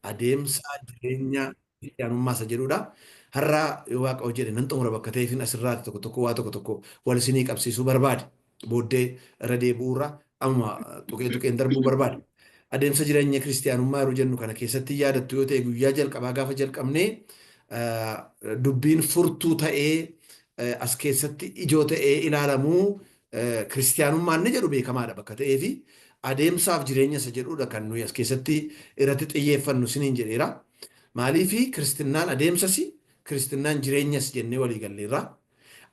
adeemsa jireenya kiristaanummaa isa jedhudha. Har'a waaqa hojjete nan xumura bakka ta'eefin asirraati tokko tokko waa tokko tokko wal isinii qabsiisuu barbaade. Booddee irra deebi'uurra amma tuqee tuqeen darbuu barbaade. Adeemsa jireenya kiristaanummaa yeroo jennu kana keessatti yaadattu yoo ta'e guyyaa jalqabaa gaafa jalqabnee dubbiin furtuu ta'ee as keessatti ijoo ta'ee ilaalamuu kiristaanummaan ni jedhu beekamaadha bakka ta'eefi adeemsaaf jireenya isa jedhudha kan nuyi as keessatti irratti xiyyeeffannu siniin jedheera. Maaliifi kiristinnaan adeemsas kiristinnaan jireenyas jennee walii galleerra.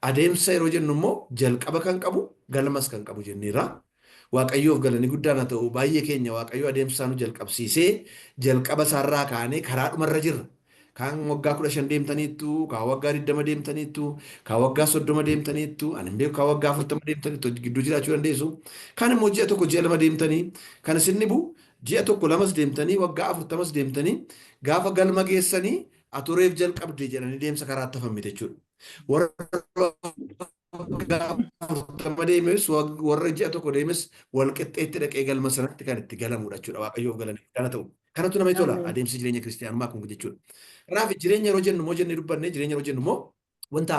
Adeemsa yeroo jennu immoo jalqaba kan qabu galmas kan qabu jenneerra. Waaqayyoof galanii guddaan haa ta'u baay'ee keenya waaqayyo adeemsa nu jalqabsiisee jalqaba isaarraa kaanee karaa dhumarra jirra. Kaan waggaa 15 deemtaniittu, kaan waggaa 20 deemtaniittu, kaan waggaa 30 deemtaniittu, ani hin beeku kaan waggaa 40 deemtaniittu gidduu jiraachuu dandeessu. Kaan immoo ji'a tokko ji'a lama deemtanii, kan isin dhibu ji'a tokko lamas deemtanii, waggaa 40 deemtanii, gaafa galma geessanii atureef jalqabde jedhanii deemsa karaatti hafamte jechuudha. Warra waggaa 40 deemes warra ji'a tokko deemes wal qixxeetti dhaqee galma sanatti kan itti galamudha jechuudha. Waaqayyoof galanii kana ta'u. Kanatu namatti tola adeemsi jireenya kiristaanummaa kun jechuudha. Kanaaf jireenya yeroo jennu immoo jennee dubbanne jireenya yeroo jennu immoo wanta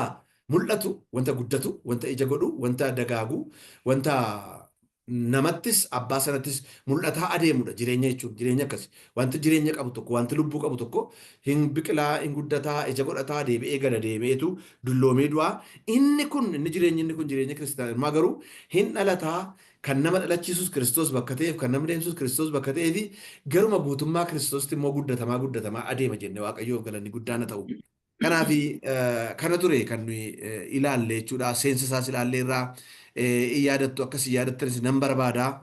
mul'atu, wanta guddatu, wanta ija godhu, wanta dagaagu, wanta namattis abbaa sanattis mul'ataa adeemudha jireenya jechuun jireenya akkasi. Wanti jireenya qabu tokko, wanti lubbuu qabu tokko hin biqilaa, hin guddataa, ija godhataa, deebi'ee gala deebi'eetu dulloomee du'aa. Inni kun jireenya kiristaanummaa garuu hin dhalataa. Kan nama dhalachiisus Kiristoos bakka ta'eef, kan nama deemsus Kiristoos bakka ta'eefi garuma guutummaa Kiristoositti immoo guddatamaa adeema jennee Waaqayyoof galanni guddaan ta'u. Kanaaf kana ture kan nuyi ilaalle jechuudha. Seensa isaas ilaalleerraa yaadattu akkasii yaadattanis nan barbaada.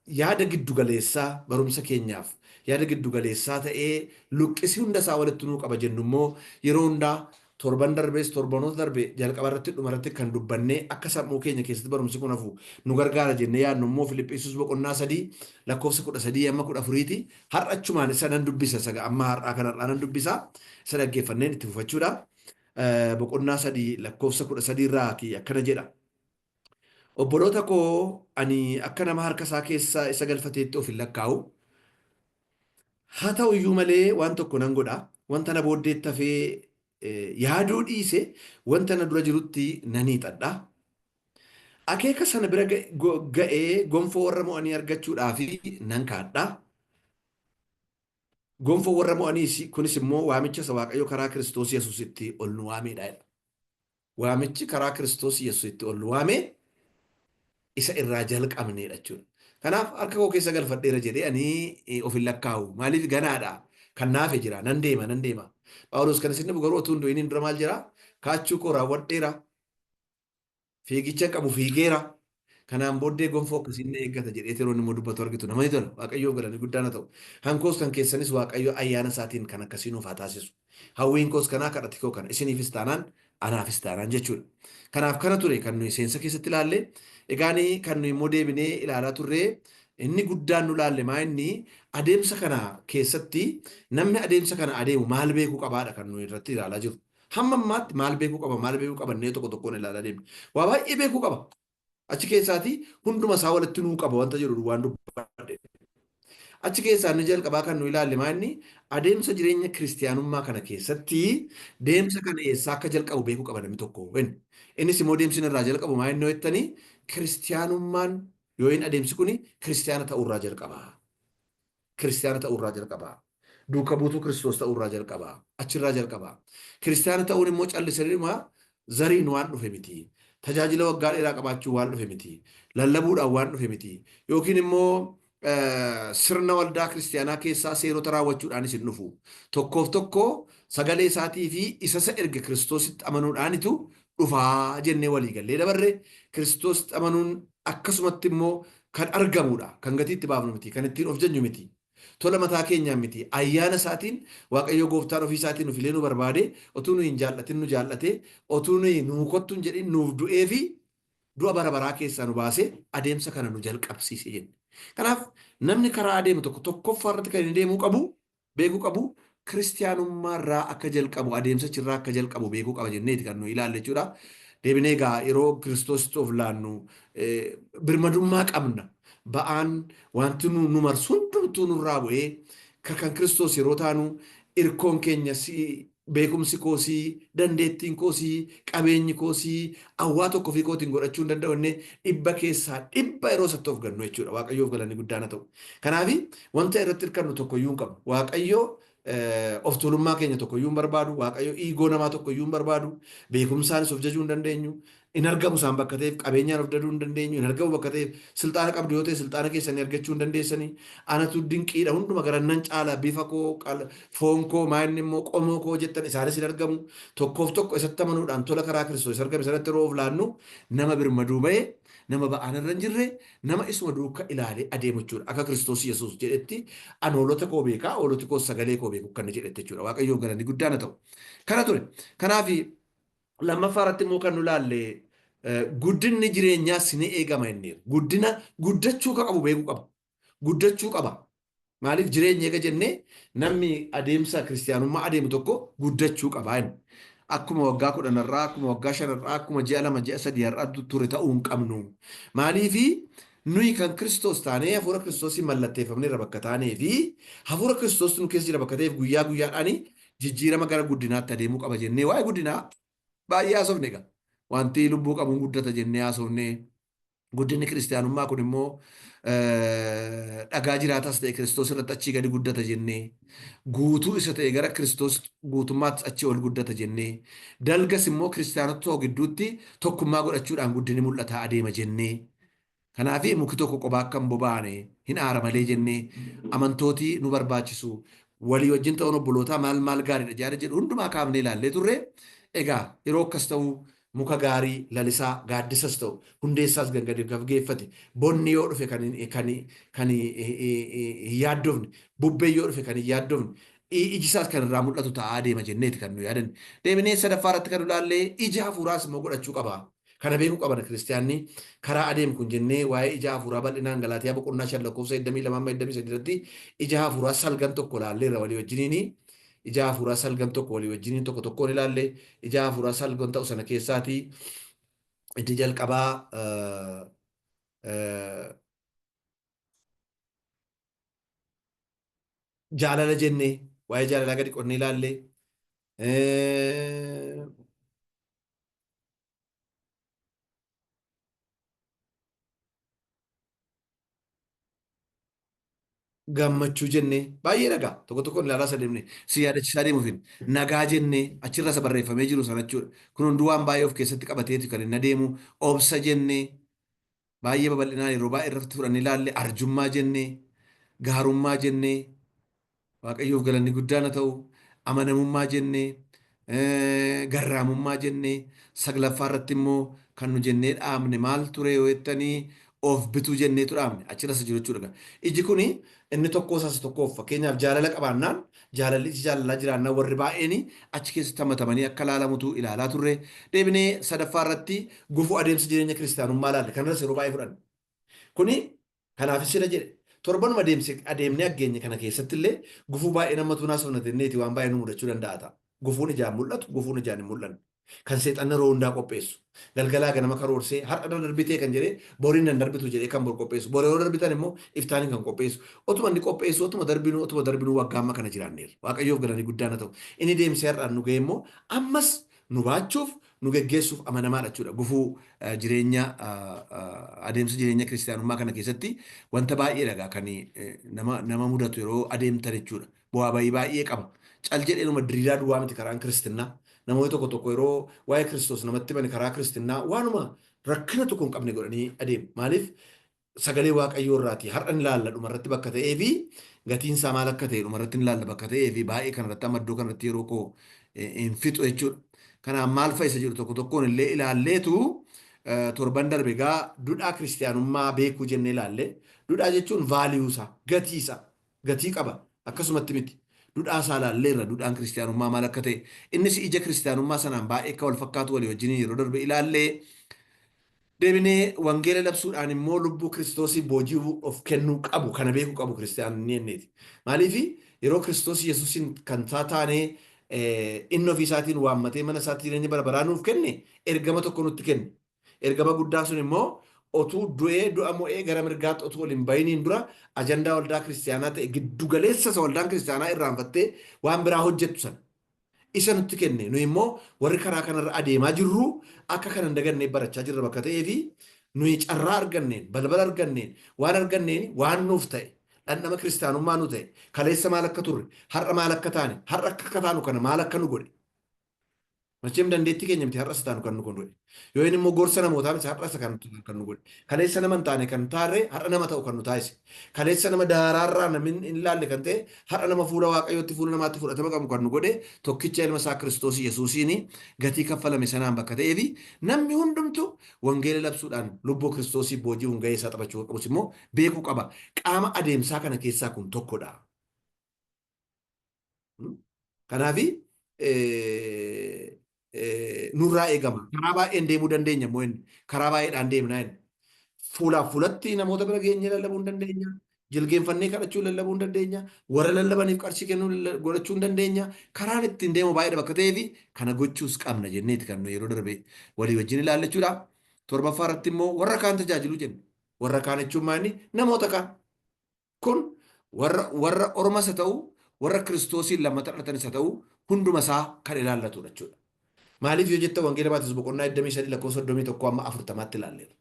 Yaada giddugaleessaa barumsa keenyaaf yaada giddugaleessaa ta'ee luqqisii hunda isaa walitti nuu qaba jennu immoo yeroo hundaa torban darbees torbanoota darbe jalqaba irratti dhuma irratti kan dubbannee akka sammuu keenya keessatti barumsi kun hafu nu gargaara jennee yaadnu immoo Filiphisius boqonnaa 3 lakkoofsa 13 amma 14ti har'a achumaan isa nan dubbisa saga amma har'aa kan har'aa nan dubbisa isa dhaggeeffanneen itti fufachuudha. Boqonnaa 3 lakkoofsa 13 irraa akkana jedha. Obboloota koo ani akka nama harka isaa keessa isa galfateetti of hin lakkaa'u. Haa ta'u iyyuu malee waan tokko nan godha. Wanta na booddeetti hafee yaaduu dhiise wanta na dura jirutti nan hiixadha. Akeeka sana bira ga'ee gonfoo warra mo'anii argachuudhaaf nan kaadha. Gonfoo warra mo'anii kunis immoo waamicha isa Waaqayyo karaa Kiristoos Yesuusitti ol nu waameedha. Waamichi karaa Kiristoos Yesuusitti ol nu waamee isa irraa jalqabneedha jechuudha. Kanaaf harka koo keessa galfadheera jedhee ani of hin lakkaa'u. Maaliif ganaadha? Kan naafe jira. Nan deema. Phaawulos kan isin garuu otoo hin du'iniin dura maal jira? Kaachuu koo raawwadheera. Fiigicha qabu fiigeera. Kanaan booddee gonfoo akkasiin eeggata jedhee yeroo immoo dubbatu argitu namatti tola. Waaqayyoo galanii guddaan ta'u. Hankoos kan keessanis Waaqayyo ayyaana isaatiin kan akkasiin of haa taasisu. Hawwiin koos kanaa kadhati koo kana isiniifis taanaan anaafis taanaan jechuudha. Kanaaf kana ture kan nuyi seensa keessatti ilaalle. Egaan kan nuyi immoo deebinee ilaalaa turre inni guddaan nu ilaalle maa inni adeemsa kana keessatti namni adeemsa kana adeemu maal beekuu qabaadha kan nuyi irratti ilaalaa jiru. Hamma ammaatti maal beekuu qabannee tokko tokkoon ilaalaa deemne. Waa baay'ee beekuu qaba. Achi keessaati hunduma isaa walitti nuu qaba wanta jedhu waan dubbadde. Achi keessaa inni jalqabaa kan nu ilaalle maa inni adeemsa jireenya kiristaanummaa kana keessatti deemsa kana eessaa akka jalqabu beekuu qaba namni tokko. Innis immoo deemsi irraa jalqabu maa inni jettanii kiristaanummaan yoo hin adeemsi kuni kiristaana ta'urraa jalqaba. Kiristaana ta'urraa jalqaba. Duuka buutuu Kiristoos ta'urraa jalqaba. Achirraa jalqaba. Kiristaana ta'uun immoo callisanii zariin waan dhufe miti. Tajaajila waggaa dheeraa qabaachuu waan dhufe miti. Lallabuudhaan waan dhufe miti. Yookiin immoo sirna waldaa kiristaanaa keessaa seerota raawwachuudhaanis hin dhufu. Tokkoof tokko sagalee isaatii fi isa erga Kiristoositti amanuudhaanitu dhufaa jennee walii gallee dabarre Kiristoositti amanuun akkasumatti immoo kan argamudha. Kan gatii itti baafnu miti. Kan ittiin of jennu miti. Tola mataa keenyaan miti. Ayyaana isaatiin Waaqayyo gooftaan ofii isaatiin ofiilee nu barbaade otuu nu hin jaallatin nu jaallate otuu nu kottu hin jedhin nuuf du'ee fi du'a bara baraa keessaa nu baase adeemsa kana nu jalqabsiise jenne. Kanaaf namni karaa adeemu tokkoffaa irratti kan inni deemuu qabu beekuu qabu kiristaanummaarraa akka jalqabu adeemsachirraa akka jalqabu beekuu qaba jenneeti kan nu ilaalle jechuudha. Deebinee egaa yeroo Kiristoositti of laannu birmadummaa qabna. Ba'aan wanti nu marsu hundumtuu nurraa bu'ee kan Kiristoos yeroo taanu irkoon keenya beekumsi koosii dandeettiin koosii qabeenyi koosii awwaa tokko fi kootiin godhachuu hin danda'u inni dhibba keessaa dhibba yeroo isatti of gannu jechuudha. Waaqayyoof galanni guddaan haa ta'u. Kanaaf wanta irratti hirkannu tokko iyyuu hin qabnu. Waaqayyoo of tuulummaa keenya tokko iyyuu hin barbaadu. Waaqayyo iigoo namaa tokko iyyuu hin barbaadu. Beekumsaanis of jajuu hin dandeenyu. In argamu isaan bakka ta'eef qabeenyaan of daduu hin dandeenyu. In argamu bakka ta'eef silxaana qabdu yoo ta'e silxaana keessanii argachuu hin dandeessanii. Anatu dinqiidha hunduma garannan caala bifa koo foon koo maayinni immoo qomoo koo jettan isaanis hin argamu. Tokkoof tokko isatti amanuudhaan tola karaa Kiristoos argame sanatti yeroo of laannu nama birmaduu ba'ee nama ba'aan irra hin jirre nama isuma duukaa ilaalee adeemu jechuudha. Akka Kiristoos Yesuus jedhetti an hoolota koo beekaa hooloti koo sagalee koo beeku kan jedhette jechuudha. Waaqayyoof galanni guddaan haa ta'u. Kana ture. Kanaaf lammaffaa irratti immoo kan nu laalle guddinni jireenyaa si ni eegama inni. Guddina guddachuu qabu beekuu qaba. Guddachuu qaba. Maaliif jireenya eega jennee namni adeemsa kiristaanummaa adeemu tokko guddachuu qaba. Akkuma waggaa 10 irraa, akkuma waggaa 5 irraa, akkuma ji'a 2 ji'a 3 irraa ture ta'uu hin qabnu. Maaliif nuyi kan Kiristoos taanee hafuura Kiristoosiin mallatteeffamnee irra bakka taanee fi hafuura Kiristoos nu keessa jira bakka ta'eef guyyaa guyyaadhaan jijjiirama gara guddinaatti adeemuu qaba jennee waa'ee guddinaa baay'ee haasofne egaa. Wanti lubbuu qabuun guddata jennee haasofne. Guddinni kiristaanummaa kun immoo dhagaa jiraatas ta'e Kiristoos irratti achii gadi guddata jennee guutuu isa ta'e gara Kiristoos guutummaatti achii ol guddata jennee dalgas immoo kiristaanota gidduutti tokkummaa godhachuudhaan guddinni mul'ataa adeema jennee. Kanaaf muki tokko qophaa akka hin bobaane hin aara malee jennee amantootii nu barbaachisu walii wajjin ta'uun obbolootaa maal gaariidha jaara jedhu hundumaa kaafnee ilaallee turre. Egaa yeroo akkas ta'u muka gaarii lalisaa gaaddisas ta'u hundeessaas gangadi geeffate bonni yoo dhufe kan hin yaaddofne bubbee yoo dhufe kan hin yaaddofne ijisaas kan irraa mul'atu ta'aa adeema jenneeti kan nu yaadanne. Deebinee sadaffaa irratti kan ilaallee ija hafuuraas immoo godhachuu qaba. Kana beekuu qaban kiristaanni karaa adeemu kun jennee waa'ee ija hafuuraa bal'inaan Galaatiyaa boqonnaa 5 lakkoofsa 22 irratti ija hafuuraa salgan tokko ilaalleerra walii wajjiniini. Ija hafuuraa salgan tokko walii wajjiniin tokko tokkoon ilaalle ija hafuuraa salgan ta'u sana keessaati itti jalqabaa jaalala jennee waa'ee jaalalaa gadi qonnee ilaalle gammachuu jennee baay'ee dhagaa tokko tokkoon ilaalaa sadeemne si yaadachiisaa deemuufin nagaa jennee achirra isa barreeffamee jiru sana jechuudha. Kun hunduu waan baay'ee of keessatti qabateeti kan hin adeemu obsa jennee baay'ee babal'inaan yeroo baay'ee irratti fudhannee ilaalle arjummaa jennee gaarummaa jennee waaqayyoof galanni guddaan haa ta'u amanamummaa jennee garraamummaa jennee saglaffaa irratti immoo kan nu jennee dhaabne maal ture yoo jettanii of bituu jenneetu dhaabne achirras jiru jechuudha. Iji kuni inni tokko isaas tokkoof fakkeenyaaf jaalala qabaannaan jaalalli jaalalaa jiraannaan warri baay'een achi keessatti hammatamanii akka ilaalamutu ilaalaa turre. Deebinee sadaffaa irratti gufuu adeemsa jireenya kiristaanummaa ilaalle kanarras yeroo baay'ee fudhanne. Kuni kanaafis sila jedhe torbanuma adeemnee aggeenye kana keessatti illee gufuu baay'ee namatti naasofnatenneeti waan baay'ee nu mudachuu danda'a ta'a. Gufuun ijaan mul'atu gufuun ijaan hin mul'anne. Kan seexanni yeroo hundaa qopheessu. Galgalaa ganama karoorsee har'a darbitee kan jedhee boriin nan darbitu jedhee kan bor qopheessu. Bor yeroo darbitan immoo iftaaniin kan qopheessu. Otuma inni qopheessu otuma darbinuu waggaa amma kana jiraanneerra. Waaqayyoof galanii guddaan haa ta'u. Inni deemsee har'aan nu ga'e immoo ammas nu baachuuf nu geggeessuuf amanamaadha jechuudha. Gufuu jireenya adeemsa jireenya kiristaanummaa kana keessatti wanta baay'ee dhagaa kan nama mudatu yeroo adeemtan jechuudha. Bu'aa bayii baay'ee qaba. Cal jedheenuma diriiraa duwwaa miti karaan kiristinnaa. Namoonni tokko tokko yeroo waa'ee Kiristoos namatti bane karaa kiristinnaa waanuma rakkina tokko hin qabne godhanii adeemu. Maaliif sagalee Waaqayyoo irraati har'an ilaalla dhumarratti bakka ta'ee fi gatiin isaa maal akka ta'e dhumarratti ilaalla bakka ta'ee fi baay'ee kanarratti amma iddoo kanarratti yeroo koo hin fixu jechuudha. Kanaaf maal fayyisa jedhu tokko tokkoon illee ilaalleetu torban darbe egaa duudhaa kiristaanummaa beekuu jennee ilaalle. Duudhaa jechuun vaaliyuusaa gatiisaa gatii qaba akkasumatti miti. Duudhaa isaa ilaalleerra duudhaan kiristaanummaa maal akka ta'e innis ija kiristaanummaa sanaan baay'ee akka wal fakkaatu walii wajjin yeroo darbe ilaallee deebinee wangeela labsuudhaan immoo lubbuu kiristoosii boojii of kennuu qabu kana beekuu qabu kiristaanonni jenneeti. Maaliif yeroo kiristoos yesuusin kan taataanee inni ofii isaatiin waammatee mana isaatii jireenya bara baraa nuuf kenne ergama tokko nutti kenne. Ergama guddaa sun immoo otuu du'a mo'ee gara mirgaatti otuu waliin bayiniin dura ajandaa waldaa kiristaanaa ta'e giddu galeessa isa waldaan kiristaanaa irraanfattee waan biraa hojjettu sana isa nutti kenne. Nu immoo warri karaa kanarra adeemaa jirru akka kana hin dagannee barachaa jirra bakka ta'ee fi nuyi carraa arganneen balbala arganneen waan arganneen waan nuuf ta'e dhandhama kiristaanummaa nu ta'e kaleessa maal akka turre har'a maal akka taane har'a akka taanu kana maal akka nu godhe. Machim dandeettii keenya miti har'as taanu kan nu godhe. Yoo inni immoo gorsa namootaa miti har'as kan nu godhe. Kaleessa nama hin taane kan taarree har'a nama ta'u kan nu taasise. Kaleessa nama daaraarraa namni hin laalle kan ta'e har'a nama fuula waaqayyootti fuula namaatti fudhatama qabu kan nu godhe tokkicha ilma isaa Kiristoos Yesuusiin gatii kaffalame sanaan bakka ta'ee fi namni hundumtu wangeela labsuudhaan lubbuu Kiristoosii boojii hunga'ee isaa taphachuu qabus immoo beekuu qaba. Qaama adeemsaa kana keessaa kun tokkodha. Kanaafi nurraa eegama. Karaa baay'een deemuu dandeenya immoo inni. Karaa baay'eedhaan deemnaa inni. Fuulaaf fuulatti namoota bira geenyee lallabuu hin dandeenya. Jilgeenfannee kadhachuu lallabuu hin dandeenya. Warra lallabaniif qarshii kennuu godhachuu hin dandeenya. Karaan ittiin deemu baay'eedha bakka ta'ee fi kana gochuus qabna jenneeti kan nu yeroo darbe walii wajjin ilaallachuudha. Torbaffaa irratti immoo warra kaan tajaajiluu jenna. Warra kaan jechuun maali? Namoota kaan. Kun warra Oromas haa ta'u, warra Kiristoosiin lammata dhalatanis haa ta'u, hunduma isaa kan ilaallatudha jechuudha. Maaliif yoo jetta wangeela Maatiyoos boqonnaa 23 lakkoofsa 31 amma 40tti ilaalleera.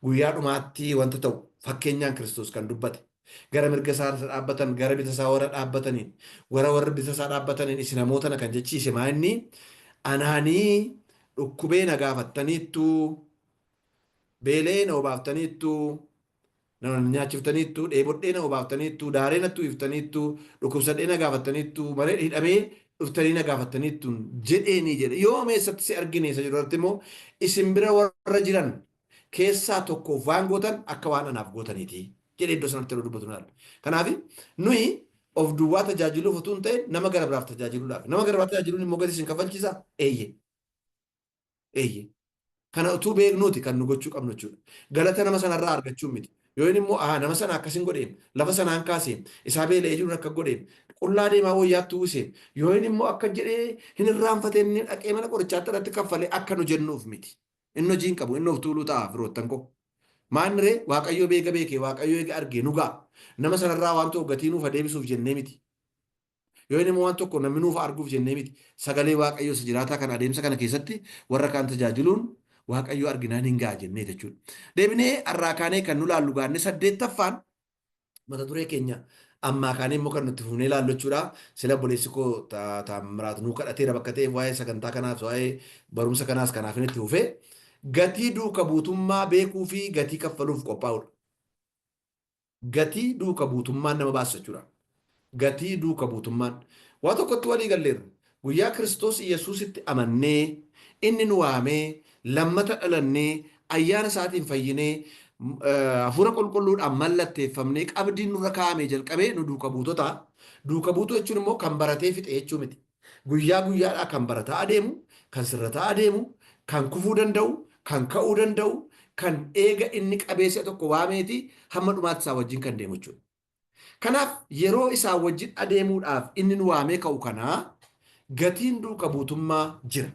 Guyyaa dhumaatti wanta ta'u fakkeenyaan Kiristoos kan dubbate gara mirga isaa dhaabbatan gara bita isaa warra dhaabbataniin warra bita isaa dhaabbataniin isin namoota kan jechiise maa inni anaanii dhukkubee na gaafattaniittu beelee na obaaftaniittu na nyaachiftaniittu dheebodhee na obaaftaniittu daaree nattu iftaniittu dhukkubsadhee na gaafattaniittu malee hidhamee dhuftanii na gaafattaniittu jedheeni jedhe yoo meessatti si argine isa jedhu immoo isin bira warra jiran keessaa tokkoof waan gootan akka waan anaaf gootaniiti jedhee iddoo sanatti yeroo dubbatu naal. Kanaaf nuyi of duwwaa tajaajiluuf utuu hin ta'in nama gara biraaf tajaajiluudhaaf nama gara biraaf tajaajiluun immoo gadi isin kafalchiisa eeyyee. Kana utuu beeknuuti kan nu gochuu qabnu jechuudha. Galata nama sanarraa argachuun miti. Yoo inni immoo nama sana akkasin godheen lafa sanaan kaaseen isaa beela'ee jiruun akka godheen qullaa deemaa wayyaatti uwwiseen yoo inni immoo akka jedhee hin irraanfateen inni dhaqee mana qorichaatti irratti kaffalee akka nu jennuuf miti. Inni hojiin qabu inni of tuuluu ta'a firoottan koo. Maaniree waaqayyoo beeka beekee waaqayyoo eega argee nu ga'a. Nama sanarraa waan tokko gatii nuuf adeemsuuf jennee miti. Yoo inni immoo waan tokko namni nuuf arguuf jennee miti. Sagalee waaqayyoo isa jiraataa kana adeemsa kana keessatti warra kaan tajaajiluun waaqayyoo arginaan hin ga'a jennee jechuudha. Deebinee har'aa kaanee kan nu laallu gaanne 8ffaan mata duree keenya ammaa kaanee immoo kan nutti fufnee laallu jechuudha. Sila obboleessi koo Taamiraat nuu kadhateera bakka ta'e waa'ee sagantaa kanaaf waa'ee barumsa kanaas kanaaf inni itti fufee gatii duuka buutummaa beekuu fi gatii kaffaluuf qophaa'udha. Gatii duuka buutummaan nama baasa jechuudha. Gatii duuka buutummaan waa tokkotti walii galleerra. Guyyaa Kiristoos Yesuusitti amannee inni nu waamee lammata dhalannee ayyaana isaatiin fayyinee hafuura qulqulluudhaan mallatteeffamnee qabdiin nurra kaa'amee jalqabee nu duuka buutota. Duuka buutuu jechuun immoo kan baratee fixe jechuu miti. Guyyaa guyyaadhaa kan barataa adeemu, kan sirrataa adeemu, kan kufuu danda'u, kan ka'uu danda'u, kan eega inni qabeessa tokko waameeti hamma dhumaatti isaa wajjin kan deemu jechuudha. Kanaaf yeroo isaa wajjin adeemuudhaaf inni nu waamee ka'u kanaa gatiin duuka buutummaa jira.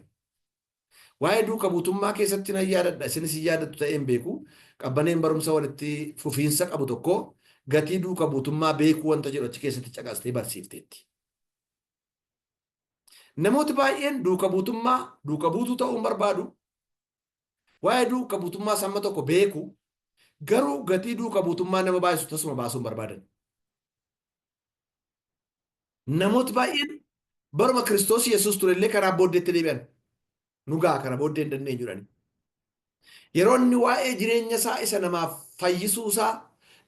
Waa'ee duuka buutummaa keessatti nan yaadadha. Isinis hin yaadattu ta'een beeku. Qabbaneen barumsa walitti fufiinsa qabu tokko gatii duuka buutummaa beekuu wanta jedhu achi keessatti caqastee barsiifteetti. Namooti baay'een duuka buutummaa duuka buutuu ta'uu barbaadu. Waa'ee duuka buutummaa samma tokko beeku garuu gatii duuka buutummaa nama baay'isu tasuma baasuu barbaadan. Namooti baay'een baruma Kiristoos Yesuus turellee karaa booddeetti deebi'an. Nugaa kana booddee hin dandeenye jedhani. Yeroo inni waa'ee jireenya isaa isa namaaf fayyisuusaa,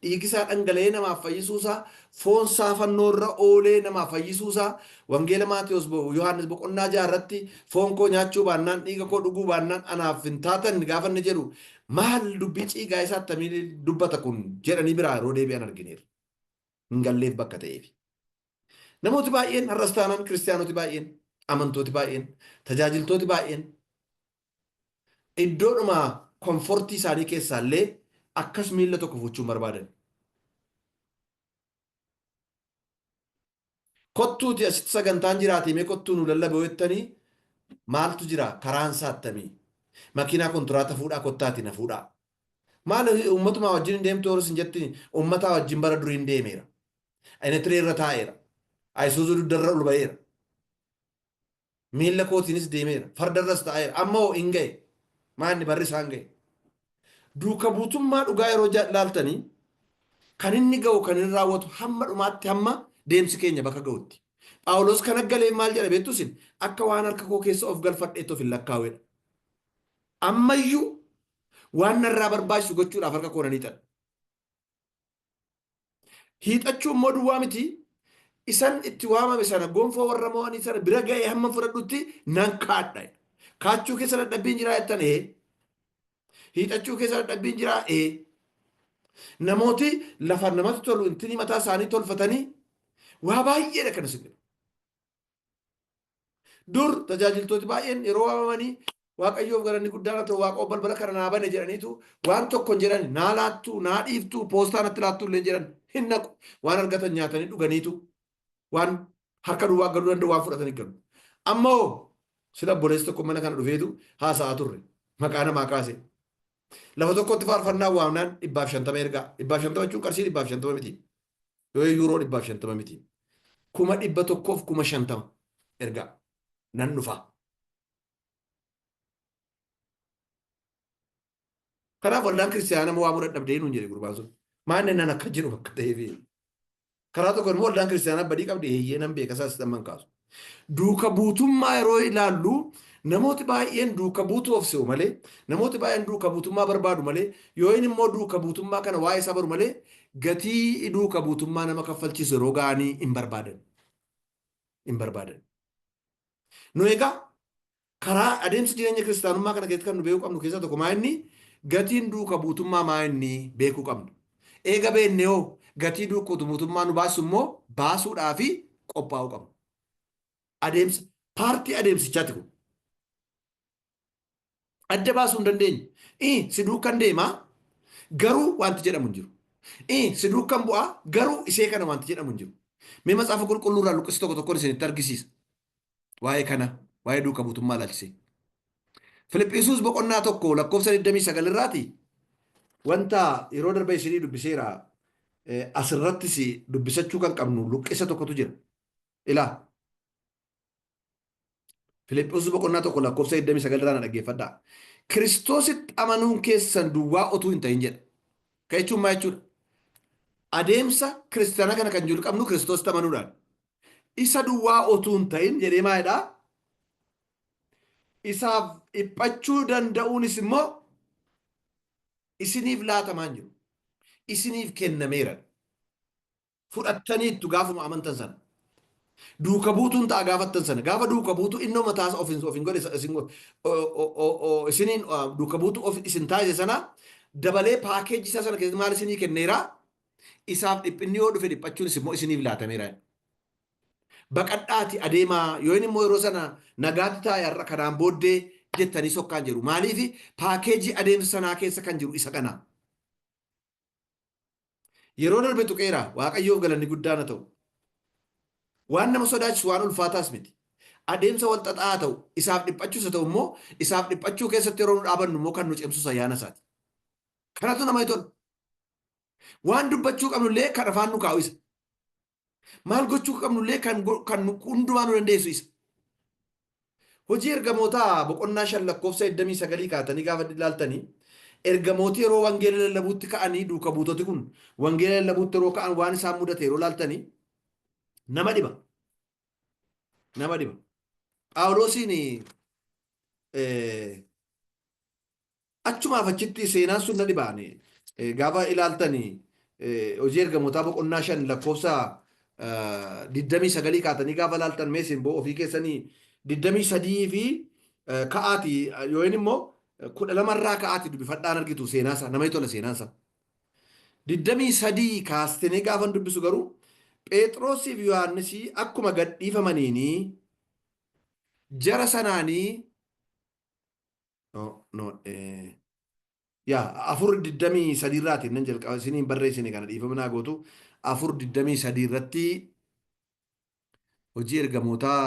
dhiigisaa dhangala'ee namaaf fayyisuusaa, foon isaa fannoorra oolee namaaf fayyisuusaa, wangeela Maatiyoos Yohaannis boqonnaa 6 irratti foon koo nyaachuu baannaan dhiiga koo dhuguu baannaan anaaf hin taatan gaafa inni jedhu maal dubbii ciigaa isaa attamii dubbata kun jedhanii biraa yeroo deebi'an argineera. Hin galleef bakka ta'eef. Namooti baay'een har'as taanaan kiristaanoti baay'een amantooti baay'een tajaajiltooti baay'een iddoodhuma komfortii isaanii keessaallee akkas miila tokko fuuchuun barbaadan. Kottuuti asitti sagantaan jiraatee mee kottuu nu lallabee jettanii maaltu jira karaan saattamii makiinaa kontiraata fuudhaa kottaati na fuudhaa Maal uummatuma wajjin hin deemtu horis hin jettiin uummataa wajjin bara durii hin deemeera. Ani tiree irra taa'eera. Ayisuuzuu duddarra ol ba'eera. Miilla kootiinis deemeera. Fardarras taa'eera. Amma hoo hin ga'e. Maanni barri isaan ga'e. Duuka buutummaa dhugaa yeroo laaltanii kan inni ga'u kan inni raawwatu hamma dhumaatti hamma deemsi keenya bakka ga'utti. Phaawulos kana galee maal jedha beektusin akka waan harka koo keessa of galfadheetti of hin lakkaawedha. Ammayyuu waan narraa barbaachisu gochuudhaaf harka koo nan hiixadha. Hiixachuu immoo duwwaa miti isan itti waamame sana gonfoo warra mo'anii sana bira ga'ee hamma fudhadhutti nan kaadha. Kaachuu keessa dadhabbiin jiraa jettan hiixachuu keessa dadhabbiin jiraa namooti lafa namatti tolu intini mataa isaanii tolfatanii waa baay'eedha kan isin dur tajaajiltooti baay'een yeroo waamamanii waaqayyoof galanni guddaan haa ta'u waaqoo balbala kana naa bane jedhaniitu waan tokko hin jedhan naa laattuu naa dhiiftuu poostaa natti laattuu illee jedhan hin naqu waan argatan nyaatanii dhuganiitu waan harka duwwaa galuu danda'u waan fudhatanii galu. Ammoo sila obboleessi tokko mana kana dhufeetu haasa'aa turre maqaa namaa kaase. Lafa tokkotti faarfannaa waamnaan 150 ergaa 150 jechuun qarshii 150 miti yoo yuuroo 150 miti 1,150 ergaa nan dhufa. Kanaaf waldaan kiristaanaa waamuu dadhabdee nuun jedhe gurbaan sun maanne nan akka jiru bakka ta'eefi karaa tokko immoo waldaan kiristaanaa badii qabdi heeyyee nan beeka isaas dhamman kaasu. Duuka buutummaa yeroo ilaallu namooti baay'een duuka buutuu of se'u malee namooti baay'een duuka buutummaa barbaadu malee yoo inni immoo duuka buutummaa kana waa'ee isaa baru malee gatii duuka buutummaa nama kaffalchiisu yeroo ga'anii hin barbaadan. Hin barbaadan. Nu egaa karaa adeemsa jireenya kiristaanummaa kana keessatti kan nu beekuu qabnu keessaa tokko maa inni gatiin duuka buutummaa maa inni beekuu qabnu. Eega beekne hoo gatii duuka buutummaa nu baasu immoo baasuudhaa fi qophaa'uu qabnu. Adeemsa paartii adeemsichaati kun. Adda baasuu hin dandeenyu. Si duukaan deemaa garuu wanti jedhamu hin jiru. Si duukaan bu'aa garuu isee kana wanti jedhamu hin jiru. Mee matsaafa qulqulluurraa luqqisi tokko tokkoon isinitti argisiisa. Waa'ee kana waa'ee duuka buutummaa ilaalchisee. Filiphisius boqonnaa tokko lakkoofsa 29 irraati wanta yeroo darbe isinii dubbiseera asirrattis dubbisachuu kan qabnu luqqisa tokkotu jira. Ilaa. Filiphisius boqonnaa tokko lakkoofsa 29 irraa na dhaggeeffadhaa. Kiristoositti amanuun keessan duwwaa otuu hin ta'in jedha. Ka jechuun maa jechuudha? Adeemsa kiristaanaa kana kan jiru qabnu Kiristoositti amanuudhaan. Isa duwwaa otuu hin ta'in jedhee maa jedhaa? Isaaf dhiphachuu danda'uunis immoo isiniif laatamaan jiru. Isiniif kennameera. Fudhattaniittu gaafuma amantan sana. Duuka buutuun ta'a gaafattan sana. Gaafa duuka buutuu innoo mataas of hin godhe isiniin duuka buutuu of isin taasise sana dabalee paakeejii isaa sana keessatti maal isinii kenneera? Isaaf dhiphinni yoo dhufe dhiphachuunis immoo isiniif laatameera. Baqadhaati adeemaa yoo inni immoo yeroo sana nagaatti taa'e har'a kanaan booddee jettanii sokkaan jiru. Maaliif paakeejii adeemsa sanaa keessa kan jiru isa kana. Yeroo darbe tuqeera waaqayyoof galanni guddaan haa ta'u. Waan nama sodaachisu waan ulfaataas miti. Adeemsa wal xaxaa ta'u isaaf dhiphachuus haa ta'u immoo isaaf dhiphachuu keessatti yeroo nu dhaabannu immoo kan nu cimsus ayyaana isaati. Kanatu nama tolu. Waan dubbachuu qabnullee kan afaan nu kaa'u isa. Maal gochuu qabnullee kan hundumaa nu dandeessu isa. Hojii ergamootaa boqonnaa 5 lakkoofsa 29 kaatanii gaafa ilaaltanii ergamootii yeroo wangeela lallabuutti ka'anii duuka buutoti kun wangeela lallabuutti yeroo ka'an waan isaan mudate yeroo ilaaltanii nama dhiba. Nama dhiba. Phaawulosiin achumaaf achitti seenaan sun na dhibaan gaafa ilaaltanii hojii ergamootaa boqonnaa 5 lakkoofsa 29 kaatanii gaafa ilaaltan mee isin ofii keessanii 23 fi ka'aati yoo inni immoo 12 irraa ka'aati dubbifadhaan argitu seenaasa nama tola seenaasa. 23 kaastanii gaafa dubbisu garuu Phexrosii fi Yohaannis akkuma gadhiifamaniini jara sanaanii afur 23 irraati nan jalqaba isiniin barreessine kana dhiifaminaa gootu afur 23 irratti hojii ergamootaa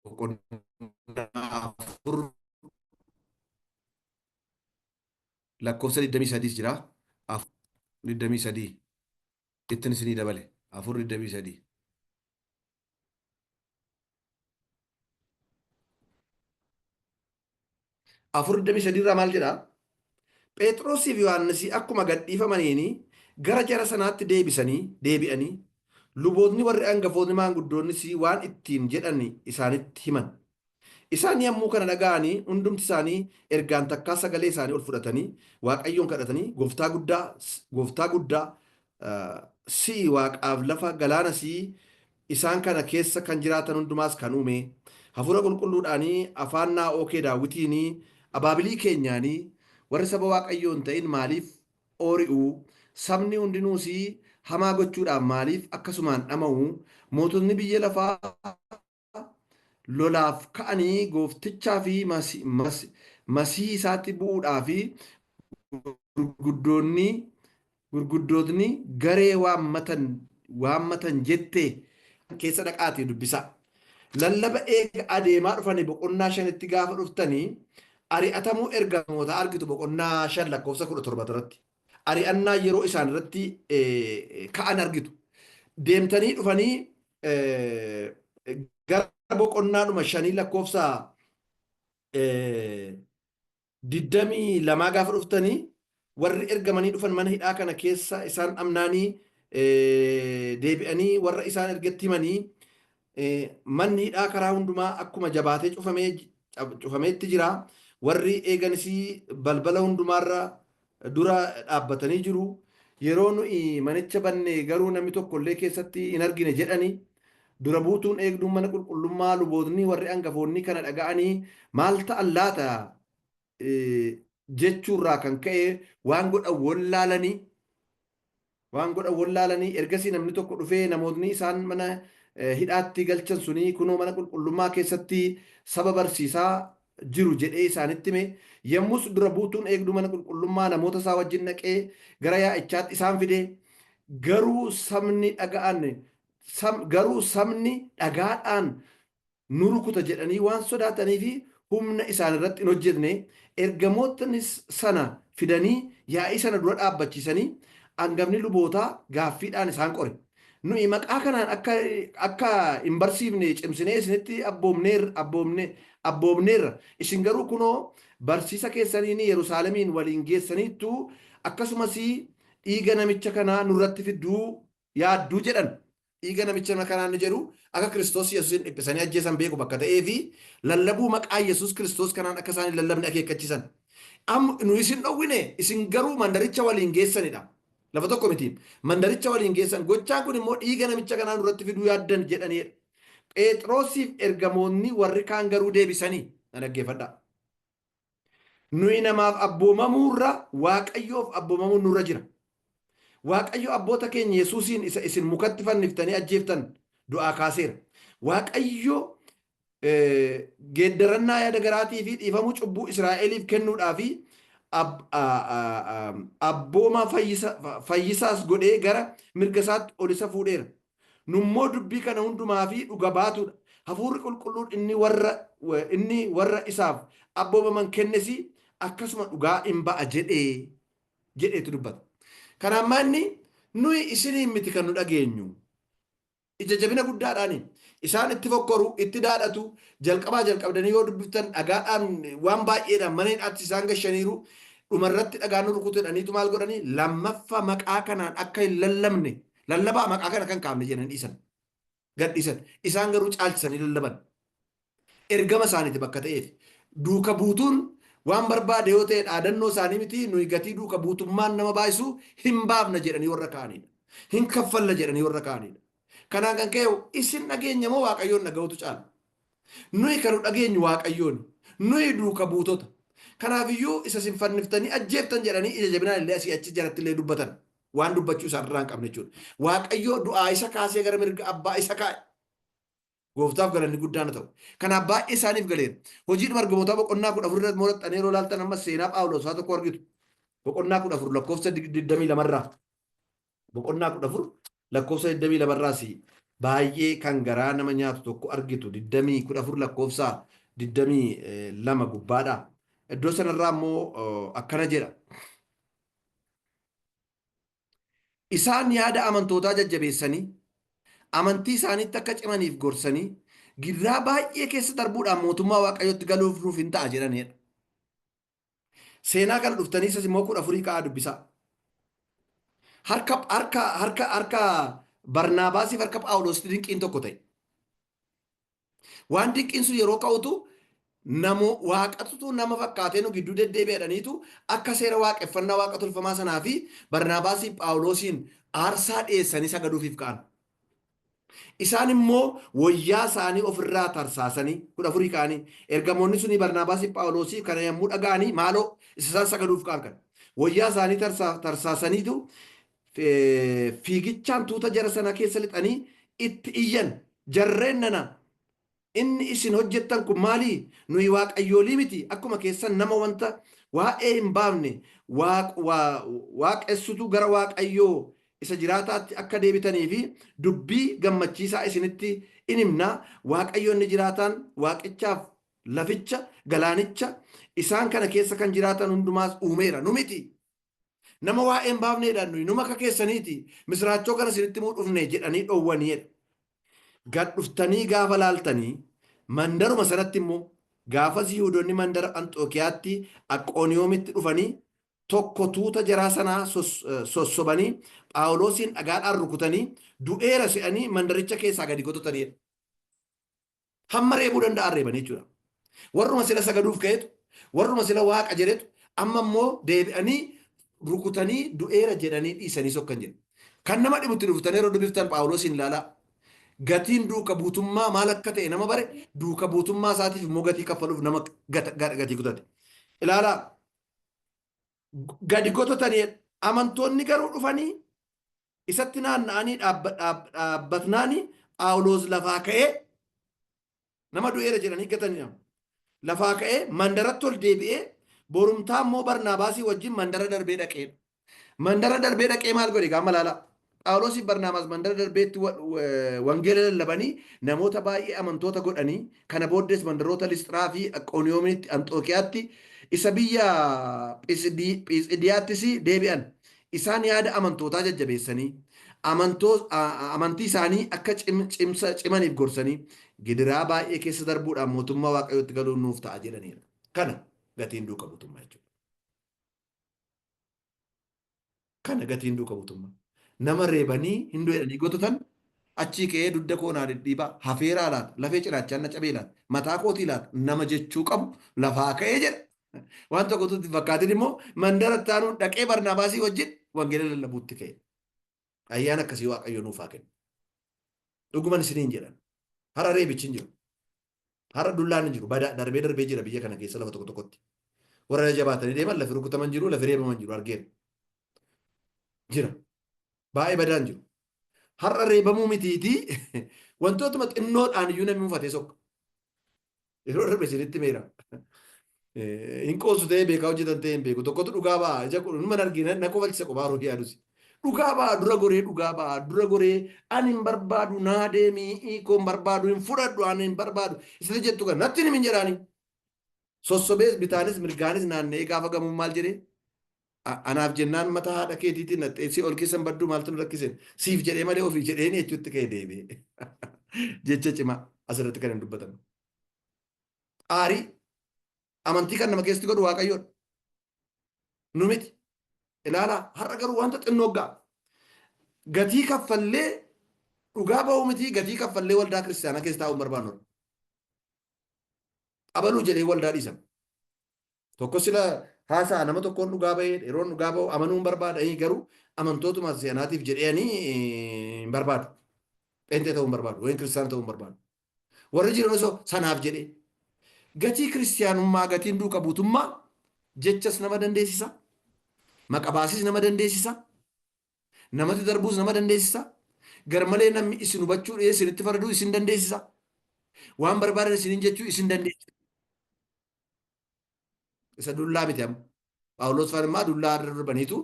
boqonnaa afur lakkoofsa 23 jira. Afur 23 ittiin isinii dabale. Afur 23. Afur 23 irraa maal jedhaa? Phexrosii fi Yohaannisii akkuma gadhiifamaniini gara jara sanaatti deebi'anii luboonni warri hangafoonni maanguddoonnis waan ittiin jedhan isaanitti himan. Isaan yommuu kana dhaga'anii hundumti isaanii ergaan takkaa sagalee isaanii ol fudhatanii Waaqayyoon kadhatanii gooftaa guddaa si'i waaqaaf lafa galaana si'i isaan kana keessa kan jiraatan hundumaas kan uume hafuura qulqulluudhaanii afaan naa'oo daawwitiinii abaabilii keenyaanii warri saba Waaqayyoon ta'in maaliif oori'uu sabni hundinuus hamaa gochuudhaan maaliif akkasumaan dhama'u mootonni biyya lafaa lolaaf ka'anii gooftichaa fi masii isaatti bu'uudhaa fi gurguddootni garee waammatan jettee keessa dhaqaatii dubbisa. Lallaba eega adeemaa dhufanii boqonnaa shanitti gaafa dhuftanii ari'atamuu ergamoota argitu boqonnaa 5 lakkoofsa 17 irratti. Ari'annaa yeroo isaan irratti ka'an argitu. Deemtanii dhufanii gara boqonnaadhuma 5 lakkoofsa 22 gaafa dhuftanii warri ergamanii dhufan mana hidhaa kana keessa isaan amnaanii deebi'anii warra isaan ergatti himanii manni hidhaa karaa hundumaa akkuma jabaatee cufameetti jira. Warri eeganis balbala hundumaarra dura dhaabbatanii jiru. Yeroo nuyi manicha banne garuu namni tokkollee keessatti hin argine jedhani. Dura buutuun eegduun mana qulqullummaa lubootni warri hangafoonni kana dhaga'anii maal ta'an laata jechuurraa kan ka'e waan godhan wallaalanii ergasii namni tokko dhufee namootni isaan mana hidhaatti galchan suni kunoo mana qulqullummaa keessatti saba barsiisaa jiru jedhee isaanitti hime. Yommus dura buutuun eegduu mana qulqullummaa namoota isaa wajjin dhaqee gara yaa'ichaatti isaan fide. Garuu sabni dhagaadhaan nu rukuta jedhanii waan sodaatanii fi humna isaan irratti hin hojjenne ergamootni sana fidanii yaa'ii sana dura dhaabbachiisanii hangafni lubootaa gaaffiidhaan isaan qore. Nuyi maqaa kanaan akka hin barsiifne cimsinee isinitti abboomneerra. Isin garuu kunoo barsiisa keessaniin Yerusaalemiin waliin geessaniittu akkasumas dhiiga namicha kanaa nurratti fidduu yaadduu jedhan. Dhiiga namicha kanaa ni jedhu akka Kiristoos Yesuusin dhiphisanii ajjeesan beeku bakka ta'ee fi lallabuu maqaa Yesuus Kiristoos kanaan akka isaan hin lallabne akeekkachiisan. Nu isin dhowwine isin garuu mandaricha waliin geessanidha. Lafa tokko miti mandaricha waliin geessan gochaan kun immoo dhiiga namicha kanaa nurratti fiduu yaaddan jedhanidha. Phexrosiif ergamoonni warri kaan garuu deebisanii na dhaggeeffadha. Nuyi namaaf abboomamuurra Waaqayyoof abboomamuun nurra jira. Waaqayyo abboota keenya Yesuusiin isa isin mukatti fanniftanii ajjeeftan du'aa kaaseera. Waaqayyo geeddarannaa yaada garaatii fi dhiifamuu cubbuu Israa'eliif kennuudhaa fi abbooma fayyisaas godhee gara mirga isaatti ol isa fuudheera. Nummoo dubbii kana hundumaa fi dhuga baatudha. Hafuurri qulqulluun inni warra isaaf abboomaman kennes akkasuma dhugaa hin ba'a jedheetu dubbata. Kanaaf manni nuyi isiniin miti kan nu dhageenyu. Ija jabina guddaadhaan isaan itti fokkoru, itti daadhatu, jalqabdanii yoo dubbiftan dhagaadhaan waan baay'eedhaan mana hidhaatti isaan gashaniiru. Dhumarratti dhagaan rukutuudhaniitu maal godhanii lammaffaa maqaa kanaan akka hin lallabne lallabaa maqaa kana kan kaafne jedhan gadhiisan. Isaan garuu caalchisanii lallaban. Ergama isaaniiti bakka ta'eef duuka buutuun waan barbaade yoo ta'e dhaadannoo isaanii miti nuyi gatii duuka buutummaan nama baay'isu hin baafna jedhanii warra kaanidha. Hin kaffalla jedhanii warra kaanidha. Kanaan kan ka'e isin dhageenya moo Waaqayyoon dhaga'utu caala? Nuyi kan dhageenyu Waaqayyoon. Nuyi duuka buutota. Kanaafiyyuu isa isin fanniftanii ajjeeftan jedhanii ija jabinaan illee asii achi jalatti illee dubbatan. Waan dubbachuu isaan irraa hin qabne jechuudha. Waaqayyoo du'aa isa kaasee gara mirga abbaa isa kaa'e. Gooftaaf galanni guddaan ta'u. Kanaaf baay'ee isaaniif galeera. Hojiidhuma ergamootaa boqonnaa 14 irratti mooraxxanii yeroo ilaaltan ammas seenaa Phaawulos haa tokko argitu. Boqonnaa 14 lakkoofsa 22 irraa. Boqonnaa 14 lakkoofsa 22 irraas baay'ee kan garaa nama nyaatu tokko argitu. 14 lakkoofsa 22 gubbaadha. Iddoo sanarraa immoo akkana jedha. Isaan yaada amantootaa jajjabeessanii amantii isaaniitti akka cimaniif gorsanii gidiraa baay'ee keessa darbuudhaan mootummaa waaqayyootti galuuf nuuf hin ta'a jedhanidha. Seenaa kana dhuftanii isas immoo 14 ka'aa dubbisaa. Harka Barnaabaasiif harka Phaawulositti dinqiin tokko ta'e. Waan dinqiin sun yeroo ka'utu waaqatu nama fakkaatee nu gidduu deddeebi'aniitu akka seera waaqeffannaa waaqa tolfamaa sanaa fi Barnaabaasiif Phaawulosiin aarsaa dhiyeessanii sagaduufiif ka'an. Isaan immoo wayyaa isaanii ofirraa tarsaasanii 14 ka'anii ergamoonni suni Barnaabaasiif Phaawulosiif kana yommuu dhaga'anii maaloo isaan sagaduuf ka'an kan. Wayyaa isaanii tarsaasaniitu fiigichaan tuuta jara sana keessa lixanii itti iyyan jarreen nana inni isin hojjettan kun maali? Nuyi waaqayyoolii miti akkuma keessan nama wanta waa'ee hin baafne waaqessutu gara waaqayyoo isa jiraataatti akka deebitanii fi dubbii gammachiisaa isinitti in himna. Waaqayyoonni jiraataan waaqichaaf laficha galaanicha isaan kana keessa kan jiraatan hundumaas uumeera nu miti. Nama waa'ee hin baafneedhaan nuyi numa akka keessaniiti misraachoo kana isinitti muu dhufne jedhanii dhowwaniidha. Gad dhuftanii gaafa laaltanii mandaruma sanatti immoo gaafas Yihuudoonni mandara Anxookiyaatti Aqooniyoomitti dhufanii tokko tuuta jaraa sanaa sossobanii Phaawulosiin dhagaadhaan rukutanii du'eera se'anii mandaricha keessaa gadi gototanidha. Hamma reebuu danda'an reebanii jechuudha. Warruma sila sagaduuf ka'etu warruma sila waaqa jedhetu amma immoo deebi'anii rukutanii du'eera jedhanii dhiisanii sokkan jedhu. Kan nama dhibutti dhuftanii yeroo dubbiftan Phaawulosiin ilaalaa. Gatiin duuka buutummaa maal akka ta'e nama bare duuka buutummaa isaatiif immoo gatii kaffaluuf nama gatii kutate. Ilaalaa gadi gototanii amantoonni garuu dhufanii isatti naanna'anii dhaabbatnaanii Phaawulos lafaa ka'ee nama du'eera jedhanii gatanii lafaa ka'ee mandaratti ol deebi'ee borumtaa immoo Barnaabaasii wajjin mandara darbee dhaqee. Mandara darbee dhaqee maal godhe gaama laalaa. Phaawulosiif Barnaabaas mandara darbeetti wangeela lallabanii namoota baay'ee amantoota godhanii kana booddees mandaroota Lisxiraa fi Aqooniyoomitti Anxookiyaatti isa biyya Phisidiyaattis deebi'an. Isaan yaada amantootaa jajjabeessanii amantii isaanii akka cimaniif gorsanii gidiraa baay'ee keessa darbuudhaan mootummaa waaqayyootti galuun nuuf ta'a jedhaniidha. Kana gatiin duuka buutummaa jechuudha. Kana gatiin duuka buutummaa. Nama reebanii hinduu jedhanii gototan achii ka'ee dudda koonaa dhidhiibaa hafeeraa laata lafee cinaachaan na cabee laata mataa kootii laata nama jechuu qabu lafaa ka'ee jedha. Waan tokko tutti fakkaatin immoo mandara taanuu dhaqee Barnaabaasii wajjin wangeela lallabuutti ka'e. Ayyaana akkasii waaqayyo nuuf haa kennu. Dhuguman isiniin jedhan. Hara reebichi hin jiru. Hara dullaan hin jiru. Darbee jira biyya kana keessa lafa tokko tokkotti. Warra jabaatanii deeman lafi rukutaman jiru lafi reebaman jiru argeera. Jira. Baay'ee badaan jiru. Har'a reebamuu mitiitii wantootuma xinnoodhaan iyyuu namni mufatee sokka. Yeroo darbe isinitti meera. Hin qoosu ta'ee beekaa hojjetan ta'ee hin beeku. Tokkotu dhugaa ba'a. Ija kun numan argina na kofalchisa qophaa rohii yaadusi. Dhugaa ba'a dura goree dhugaa ba'a dura goree ani hin barbaadu naa deemii koo hin barbaadu hin fudhadhu ani hin barbaadu. Isini jettu kan natti hin jedhaani. Sossobees bitaanis mirgaanis naanna'ee gaafa gamuun maal jedhee anaaf jennaan mataa haadha keetiitiin naxxeessii ol keessan badduu maaltu nu rakkisen siif jedhee malee ofii jedheen jechuutti ka'ee deebi'e. Jecha cimaa asirratti kan hin dubbatamu. Aarii amantii kan nama keessatti godhu waaqayyoodha. Nu miti. Ilaalaa har'a garuu wanta xinnoo ga'a. Gatii kaffallee dhugaa ba'uu miti gatii kaffallee waldaa kiristaanaa keessa taa'uu hin barbaannu. Abaluu jedhee waldaa dhiisan. Tokko sila haasaa nama tokkoon dhugaa ba'ee yeroon dhugaa ba'u amanuu hin barbaada garuu amantootuma seenaatiif jedhanii hin barbaadu. Pheenxee ta'uu hin barbaadu yookiin kiristaana ta'uu hin barbaadu. Warri jiran osoo sanaaf jedhee gatii kiristaanummaa gatiin duuka buutummaa jechas nama dandeessisa. Maqabaasis nama dandeessisa. Namatti darbuus nama dandeessisa. Garmalee namni isin hubachuu dhiyee isinitti faraduu isin dandeessisa. Waan barbaadan isinin jechuu isin dandeessisa. Isa dullaa miti amma. Phaawulos faan immoo dullaa darbaniitu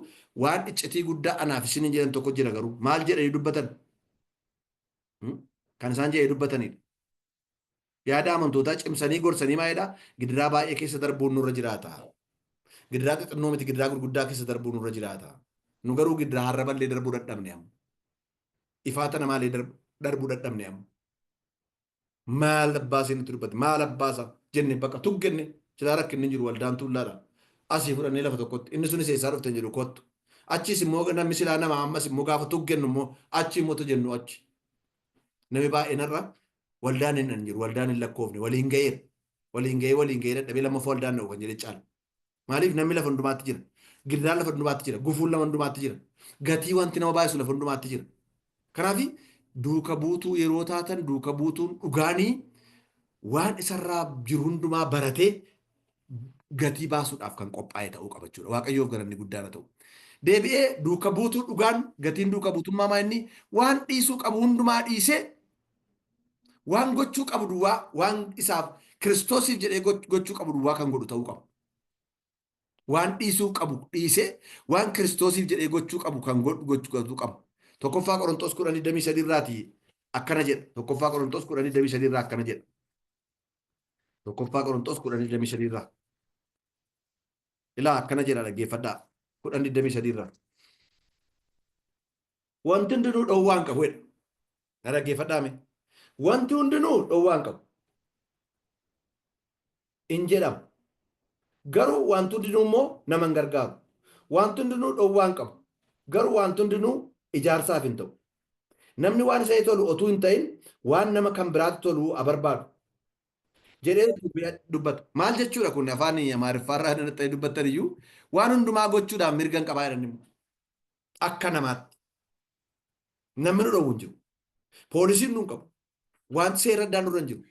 waan iccitii guddaa anaaf isinin jedhan tokko jira garuu maal jedhanii dubbatan? Kan isaan jedhanii dubbatanidha. Yaada amantootaa cimsanii gorsanii maayidhaa gidiraa baay'ee keessa darbuun nurra jiraata. Gidiraa xixinnoo miti gidiraa gurguddaa keessa darbuun nurra jiraata. Nu garuu gidiraa har'a ballee darbuu dadhabne amma. Ifaata namaalee darbuu dadhabne amma. Maal abbaasee nutti dubbate maal abbaasa jenne bakka tuggenne silaa rakkinni jiru waldaan tuullaadha. Asii fudhannee lafa tokkotti inni sunis eessaa dhufte jedhu kottu. Achis immoo namni silaa nama ammas immoo gaafa tuggennu immoo achi immoo jennu achi. Namni baay'een irra waldaan hin jiru waldaan hin lakkoofne waliin ga'eera. Waliin ga'ee dadhabee lammaffaa waldaan na'u kan jedhe caala. Maaliif namni lafa hundumaatti jira. Gidiraan lafa hundumaatti jira. Gufuun lafa hundumaatti jira. Gatii wanti nama baay'isu lafa hundumaatti jira. Kanaaf duuka buutuu yeroo taatan duuka buutuun dhugaanii waan isarraa jiru hundumaa baratee gatii baasuudhaaf kan qophaa'e ta'uu qaba jechuudha. Waaqayyoof galanni guddaan ta'u. Deebi'ee duuka buutuu dhugaan gatiin duuka buutummaa maa inni waan dhiisuu qabu hundumaa dhiisee waan gochuu qabu duwwaa waan isaaf kiristoosiif jedhee gochuu qabu duwwaa kan godhu ta'uu qaba. Waan dhiisuu qabu dhiisee waan kiristoosiif jedhee gochuu qabu kan gochuu qabu. Tokkoffaa Qorontos 10:23 irraati akkana jedha. Tokkoffaa Qorontos 10:23 irraa akkana jedha. Tokkoffaa Qorontos 10:23 irraa. Ilaa akkana jedha dhaggeeffadhaa. 10:23 irraa. Wanti hundinuu dhowwaan qabu jedha. Na dhaggeeffadhaame. Wanti hundinuu dhowwaan qabu. In jedhama. Garuu wanti hundinuu immoo nama hin gargaaru. Wanti hundinuu dhowwaan qabu. Garuu wanti hundinuu ijaarsaaf hin ta'u. Namni waan isa tolu otuu hin ta'in waan nama kan biraatti tolu barbaadu. Jedhee dubbata. Maal jechuudha kun afaan Amaariffaarraa ta'e dubbattan iyyuu waan hundumaa gochuudhaan mirga hin qabaa jedhan akka namaatti. Namni nu dhowwu hin jiru. Poolisiin nu hin qabu. Waan seera addaan nurra hin jiru.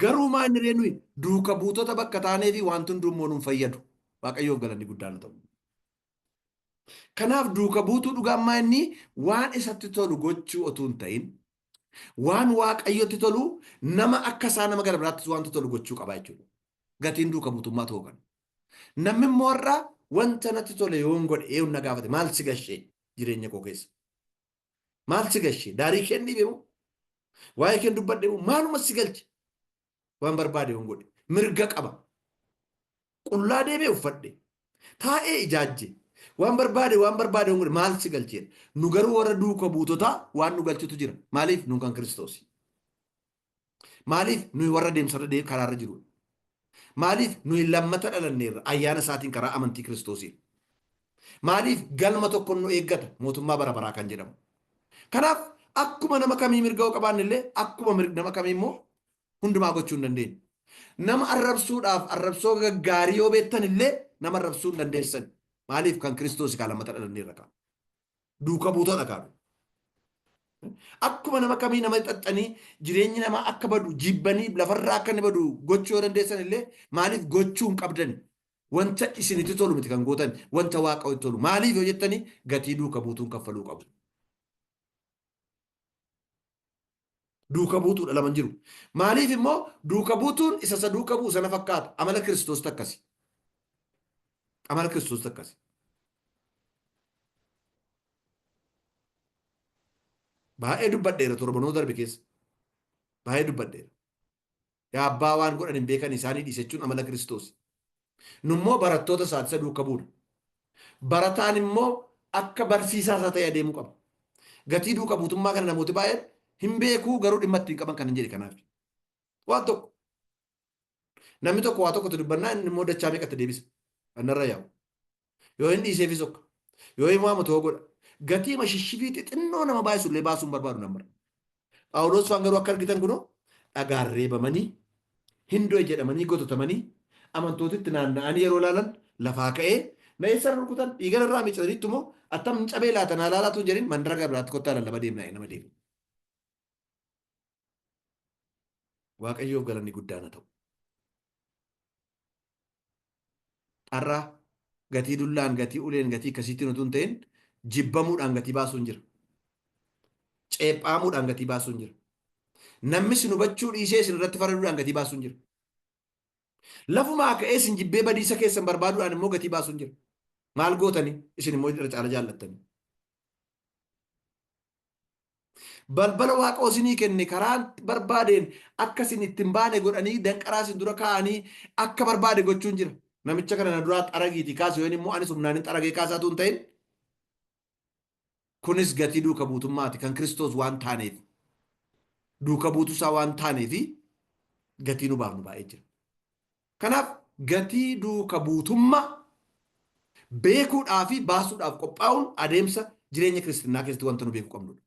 Garuu maa inni nuyi duuka buutota bakka taanee fi wanti hundummoo nu fayyadu. Waaqayyoof galanni guddaan ta'u. Kanaaf duuka buutuu dhugaammaa inni waan isatti tolu gochuu otuu hin ta'in waan waaqayyotti tolu nama akka isaa nama gara biraattis wanti tolu gochuu qaba jechuudha. Gatiin duuka buutummaa ta'uu kan. Namni immoo irraa wanta natti tole yoo hin godhe eeyyuu na gaafate maal si gashee jireenya koo keessa. Maal si gashee daarii kee dhiibee moo waa'ee kee dubbadhe moo maaluma si galche waan barbaade yoo hin godhe mirga qaba. Qullaa deemee uffadhe taa'ee ijaajje. Waan barbaade yoo maal si galchee nu garuu warra duuka buutotaa waan nu galchitu jira. Maaliif nu kan Kiristoos? Maaliif nu warra deemsarra karaarra jiru? Maaliif nu lammata dhalanneerra ayyaana isaatiin karaa amantii Kiristoosiin? Maaliif galma tokko nu eeggata mootummaa bara baraa kan jedhamu? Kanaaf akkuma nama kamii mirga qabaanne illee akkuma nama kamii immoo hundumaa gochuu hin dandeenyu. Nama arrabsuudhaaf arrabsoo gaggaarii yoo beektan illee nama arrabsuu hin dandeessan. Maaliif kan Kiristoos kan lammata dhalanneerra kan duuka buutota kan akkuma nama kamii nama xaxxanii jireenyi namaa akka badu jibbanii lafarraa akka inni badu gochuu yoo dandeessan illee maaliif gochuu hin qabdan wanta isinitti tolu miti kan gootan wanta Waaqayyotti tolu maaliif yoo jettanii gatii duuka buutuun kaffaluu qabu. Duuka buutuudha lama jiru. Maaliif immoo duuka buutuun isa duuka bu'u sana fakkaata amala Kiristoos takkasi. Amala Kiristoos takkasi. Baay'ee dubbadheera torbanoo darbe keessa. Baay'ee dubbadheera. Yaa abbaa waan godhan hin beekan isaanii dhiisechuun amala Kiristoos. Nummoo barattoota isaatisa duuka buuna. Barataan immoo akka barsiisaa isaa ta'e adeemuu qaba. Gatii duuka buutummaa kana namooti baay'een hin beekuu garuu dhimma ittiin qaban kan hin jedhe kanaaf. Waan tokko. Namni tokko waa tokkotti dubbannaa inni immoo dachaa meeqatti deebisa. Annarra yaa'u. Yoo hin dhiiseefis tokko. Yoo hin waamu ta'uu godha. Gatii mashishifii xixinnoo nama baay'isu illee baasuun barbaadu namara. Phaawulos waan garuu akka argitan kunoo dhagaan reebamanii hindoo jedhamanii gototamanii amantootitti naanna'anii yeroo ilaalan lafaa ka'ee na eessa rukutan dhiiga irraa miicataniitu immoo attam cabee laatan alaalaatu hin jedhin mandara gabiraatti kottaa lallaba deemnaa nama deemu. Waaqayyoof galanni guddaan ta'u. Har'a gatii dullaan, gatii uleen, gatii akkasiitiin utuu hin ta'in jibbamuudhaan gatii baasuun jira. Ceephaamuudhaan gatii baasuun jira. Namni sin hubachuu dhiisee sin irratti faraduudhaan gatii baasuun jira. Lafumaa ka'ee sin jibbee badiisa keessan barbaaduudhaan immoo gatii baasuun jira. Maal gootanii isin immoo irra caala jaallattanii. balbala waaqa isinii kenne karaan barbaadeen akka isin ittiin baane godhanii danqaraa isin dura kaa'anii akka barbaade gochuun jira. Namicha kana na duraa xaragiiti kaasu yoon immoo anis humnaan xaragee kaasaatu hin ta'in. Kunis gatii duuka buutummaati kan Kiristoos waan taaneef. Duuka buutusaa waan taaneefi gatii nu baafnu baay'ee jira. Kanaaf gatii duuka buutummaa beekuudhaa fi baasuudhaaf qophaa'uun adeemsa jireenya kiristinnaa keessatti wanta nu beekuu qabnudha.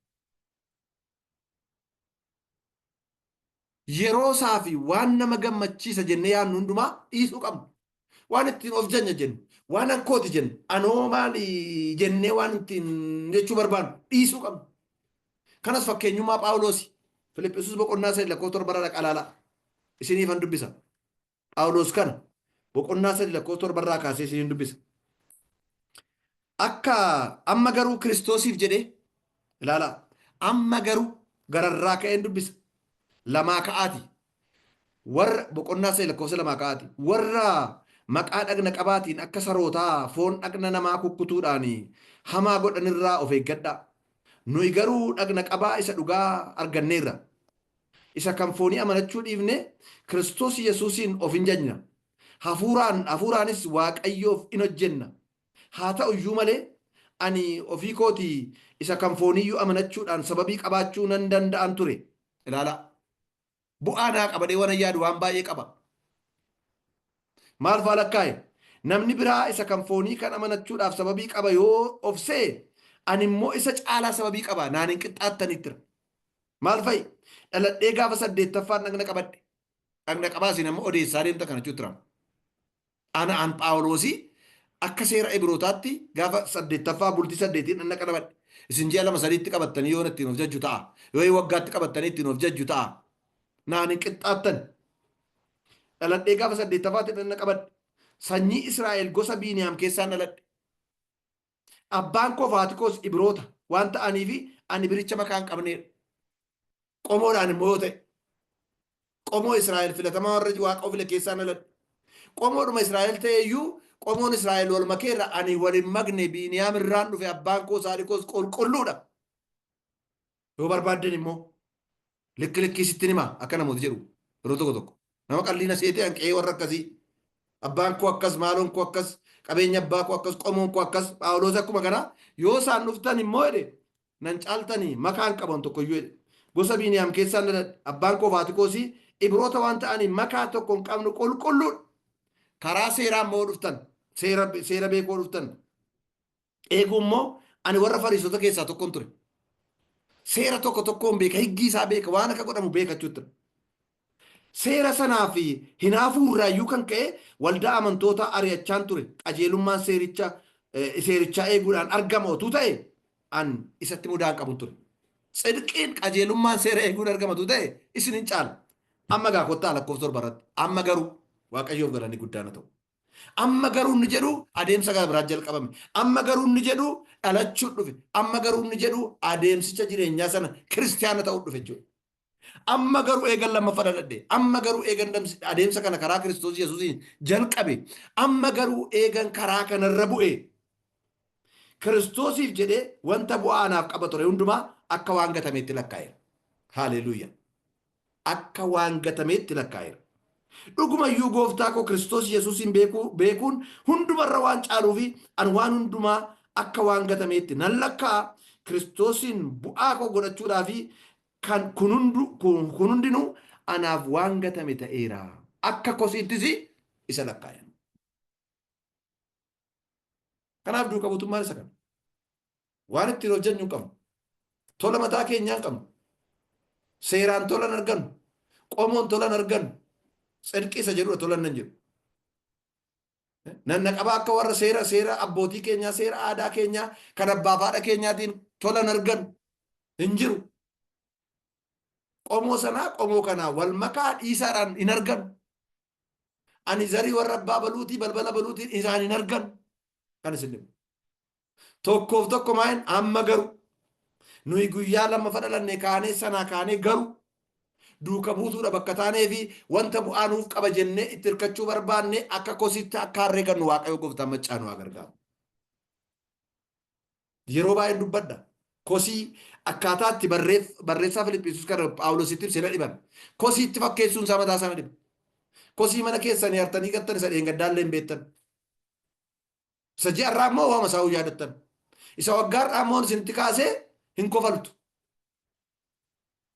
Yeroo isaa fi waan nama gammachiisa jennee yaadnu hundumaa dhiisuu qabna. Waan ittiin of janya jennu, waan ankooti jennu, anoo maali jennee waan ittiin jechuu barbaannu dhiisuu qabna. Kanas fakkeenyummaa Phaawulosi Filiphisius boqonnaa 3 lakkoofsa 7 irraa qalaalaa isiniifan dubbisa. Phaawulos kana boqonnaa 3 lakkoofsa 7 irraa kaasee isiniin dubbisa. Akka amma garuu Kiristoosiif jedhee ilaalaa amma garuu gararraa ka'een dubbisa. Lamaa ka'aati. Warra boqonnaa 3 lakkoofsa 2 ka'aati. Warra maqaa dhagna qabaatiin akka sarootaa foon dhagna namaa kukkutuudhaan hamaa godhanirraa of eeggadhaa. Nuyi garuu dhagna qabaa isa dhugaa arganneerra. Isa kan foonii amanachuu dhiifne Kiristoos Yesuusiin of hin jajna. Hafuuraanis Waaqayyoof in hojjenna. Haa ta'u iyyuu malee ani ofii kootii isa kan fooniyyuu amanachuudhaan sababii qabaachuu nan danda'an ture. Ilaalaa. Bu'aa naa qabadee waan yaadu waan baay'ee qaba. Maal faa lakkaa'e? Namni biraa isa kan foonii kan amanachuudhaaf sababii qaba yoo ofsee ani immoo isa caalaa sababii qaba naan hin qixxaattanittira. Maal fa'i? Dhaladhee gaafa 8ffaan dhagna qabadhe. Dhagna qabaasi nama odeessaa deemta kana jechuudha. An Phaawulosii akka seera Ibrootaatti gaafa 8ffaa bultii 8 dhagna qabadhe. Isin ji'a 2-3tti qabattanii yoo ittiin of jajju ta'a. Yoo waggaatti qabattanii ittiin of jajju ta'a. Naan hin qixxaattan. Dhaladhee gaafa 8ffaatti dhagna qabadhe. Sanyii Israa'el gosa Biiniyaam keessaan dhaladhe. Abbaan koo fi haati koos Ibroota waan ta'aniif ani biricha makaa hin qabneedha. Qomoodhaan immoo yoo ta'e qomoo Israa'el filatamaa warra waaqa file keessaan dhaladhe. Qomoodhuma Israa'el ta'e iyyuu qomoon Israa'el wal makeerra ani waliin magne Biiniyaam irraan dhufe abbaan koo haati koos qulqulluudha. Yoo barbaaddan immoo likkii sittin himaa akka namooti jedhu yeroo tokko tokko nama qalliina seetee hanqee warra akkasii abbaan koo akkas maaloon koo akkas qabeenya abbaa koo akkas qomoon koo akkas Phaawulos akkuma kana yoo isaan dhuftan immoo jedhe nan caaltanii makaan qaban tokko iyyuu jedhe gosa Biiniyaam keessaan dhaladhe abbaan koo haati koos Ibroota waan ta'anii makaa tokko hin qabnu qulqulluudha. Karaa seeraa immoo dhuftan seera beekoo dhuftan eeguu immoo ani warra Fariisota keessaa tokkon ture. Seera tokko tokkoon beeka higgi isaa beeka waan akka godhamu beekachuu ture. Seera sanaa fi hinaafuurraayyuu kan ka'e waldaa amantoota ari'achaan ture. Qajeelummaan seerichaa eeguudhaan argama otuu ta'e an isatti mudaan qabu ture. Tsidqiin qajeelummaan seera eeguun argamatu ta'e isin hin caala. Amma gaa kottaa lakkoofsa 7 irratti. Amma garuu Waaqayyoof galanni guddaan ta'u. Amma garuu inni jedhu adeemsa gara biraa jalqabame. Amma garuu inni jedhu dhalachuu dhufe. Amma garuu inni jedhu adeemsicha jireenyaa sana kiristiyaana ta'uu dhufe jechuudha. Amma garuu eegan lammaffaa dhaladhe. Amma garuu eegan adeemsa kana karaa Kiristoos Yesuusiin jalqabe. Amma garuu eegan karaa kanarra bu'e. Kiristoosiif jedhee wanta bu'aa anaaf qaba ture hundumaa akka waan gatameetti lakkaa'eera. Haaleluyyaa. Akka waan gatameetti lakkaa'eera. Dhugumayyuu gooftaa koo Kiristoos Yesuusiin beekuun hundumarra waan caaluu fi an waan hundumaa akka waan gatameetti nan lakkaa'a. Kiristoosiin bu'aa koo godhachuudhaa fi kan kun hundinuu anaaf waan gatame ta'eera. Akka kosiittis isa lakkaa'e. Kanaaf duuka buutummaan isa kana. Waan ittiin hojjennu hin qabnu. Tola mataa keenyaa hin qabnu. Seeraan tolan argannu. Qomoon tolan argannu. Tsidqii isa jedhudha tolan nan jedhu. Nanna qabaa akka warra seera abbootii keenyaa seera aadaa keenyaa kan abbaa fi haadha keenyaatiin tolan argannu hin jiru. Qomoo sanaa qomoo kanaa wal makaa dhiisaadhaan hin argannu. Ani zarii warra abbaa baluutii balbala baluutiin isaan hin argannu. Kan isin dhibu. Tokkoof tokko maayin amma garuu nuyi guyyaa lammaffaa dhalannee kaanee sanaa kaanee garuu duuka buutuudha bakka taanee fi wanta bu'aa nuuf qaba jennee itti hirkachuu barbaanne akka kositti akka harree gannu Waaqayyo gooftaan maccaa nu gargaaru. Yeroo baay'ee dubbadha. kosii akkaataatti barreessaa Filiphisius kan Phaawulositti sila dhiban kosiitti fakkeessuun isaa mataa isaa dhiba. Kosii mana keessanii hartanii gattan isa dheengaddaallee hin beektan. Isa ji'arraa immoo waama isaa yaadattan. Isa waggaarraa immoo isinitti kaasee hin kofaltu.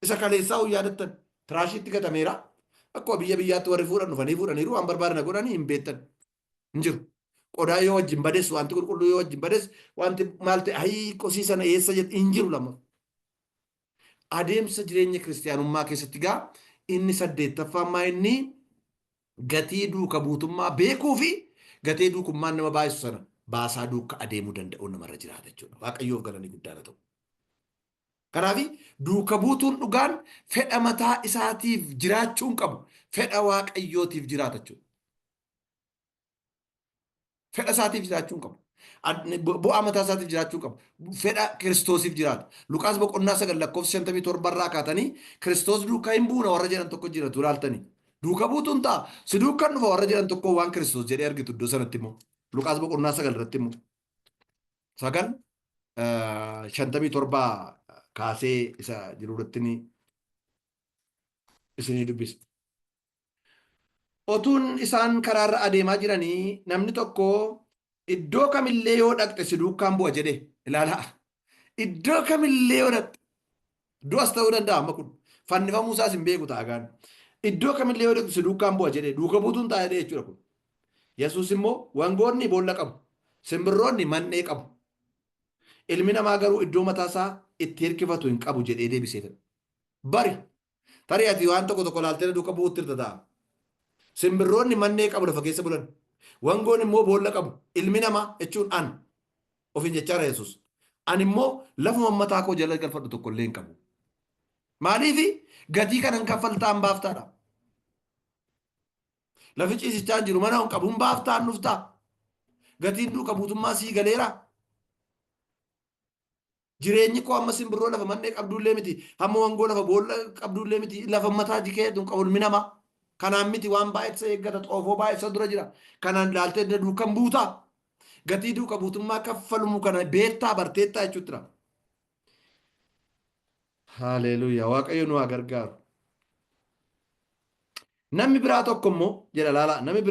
Isa kaleessaa yaadattan. Tiraashiitti gatameera. Akkuma biyya biyyaatti warri fuudhan dhufanii fuudhaniiru waan barbaadan godhanii hin beektan. Hin jiru. Qodaa yoo wajjin bades wanti qulqulluu yoo wajjin bades wanti maal ta'e hayii kosii sana eessa jedhe hin jiru lama. Adeemsa jireenya kiristaanummaa keessatti gaa inni 8ffaa inni gatii duuka buutummaa beekuu fi gatii duukummaan nama baay'isu sana baasaa duuka adeemuu danda'u namarra jiraata jechuudha. Waaqayyoof galanii guddaa ta'u. Kanaaf duuka buutuun dhugaan fedha mataa isaatiif jiraachuu hin qabu. Fedha waaqayyootiif jiraata jechuudha. Fedha isaatiif jiraachuu hin qabu. Bu'aa mataa isaatiif jiraachuu qabu. Fedha Kiristoosiif jiraata. Luqaas boqonnaa 9:57 irraa kaatanii Kiristoos duukaa hin buuna warra jedhan tokko jiratu ilaaltanii. Duuka buutuun ta'a. Si duukaan dhufa warra jedhan tokko waan Kiristoos jedhee argitu iddoo sanatti immoo. Luqaas boqonnaa 9 irratti immoo. 9:57 kaasee isa jiru irratti isinii dubbisa. Otuun isaan karaarra adeemaa jiranii namni tokko iddoo kamillee yoo dhaqxe si duukaan bu'a jedhe ilaalaa. Iddoo kamillee yoo dhaqxe du'as ta'uu danda'a amma kun fannifamuu isaas hin beeku ta'agaan. Iddoo kamillee yoo dhaqxe si duukaan bu'a jedhe duuka buutuun ta'a jedhe jechuudha kun. Yesuus immoo wangoonni boolla qabu. Simbirroonni mannee qabu. Ilmi namaa garuu iddoo mataasaa itti hirkifatu hin qabu jedhee deebisee. Bari tarii ati waan tokko laaltee duuka bu'uutti irra ta'a. Simbirroonni mannee qabu lafa keessa bulan. Wangoon immoo boolla qabu. Ilmi namaa jechuun an ofiin jechaara Yesuus. Ani immoo lafuma mataa koo jala galfadhu tokko illee hin qabu. Maaliifi gatii kanan kaffaltaan baaftaadha. Lafi ciisichaa jiru mana hin qabu hin baaftaan dhuftaa. Gatiin duuka buutummaa sii galeera. Jireenyi koo amma simbirroo lafa mannee qabdullee miti. Hamma wangoo lafa boolla qabdullee miti. Lafa mataa jikee qabu ilmi namaa. Kanaan miti waan baay'ee eeggata xoofoo baay'ee dura jira. Kanaan ilaaltee duukan buutaa. Gatii duuka buutummaa kaffalumu kana beektaa barteettaa jechuudha. Haleluuyaa. Waaqayyo nu haa gargaaru. Namni biraa tokko immoo jedha laala. Namni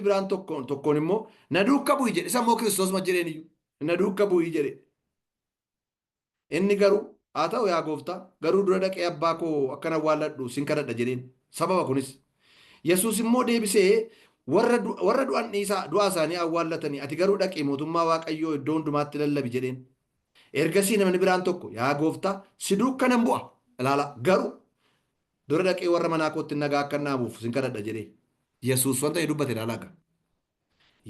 biraan tokkoon immoo na duuka bu'i jedhe. Isa immoo Kiristoos ma jireen iyyuu. Na duuka bu'i jedhe. Inni garuu haa ta'u yaa gooftaa garuu dura dhaqee abbaa koo akkana awwaalladhu sin kadhadha jedheen. Sababa kunis. Yesuus immoo deebisee warra du'an du'aa isaanii awwaallatanii ati garuu dhaqee mootummaa waaqayyoo iddoo hundumaatti lallabi jedheen. Ergasii namni biraan tokko yaa gooftaa si duuka nan bu'a ilaala garuu dura dhaqee warra manaa kootti nagaa akka naamuuf sin kadhadha jedhee. Yesuus wanta inni dubbate ilaala.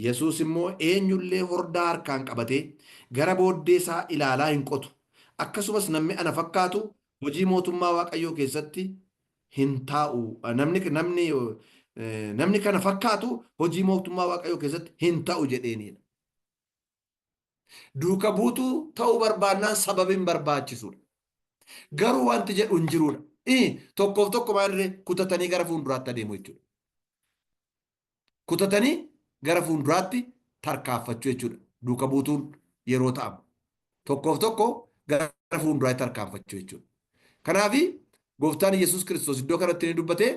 Yesuus immoo eenyullee hordaa harkaan qabatee gara booddee isaa ilaalaa hin qotu. Akkasumas namni ana fakkaatu hojii mootummaa waaqayyoo keessatti hin taa'u. Namni kana fakkaatu hojii mootummaa waaqayyoo keessatti hin ta'u jedheenidha. Duuka buutuu ta'uu barbaannaan sababi hin barbaachisudha. Garuu wanti jedhu hin jirudha. Tokkoof tokko maalirree kutatanii gara fuulduraatti adeemu jechuudha. Kutatanii gara fuulduraatti tarkaanfachuu jechuudha. Duuka buutuun yeroo ta'amu. Tokkoof tokko gara fuulduraatti tarkaanfachuu jechuudha. Kanaaf gooftaan Yesuus Kiristoos iddoo kanatti ni dubbate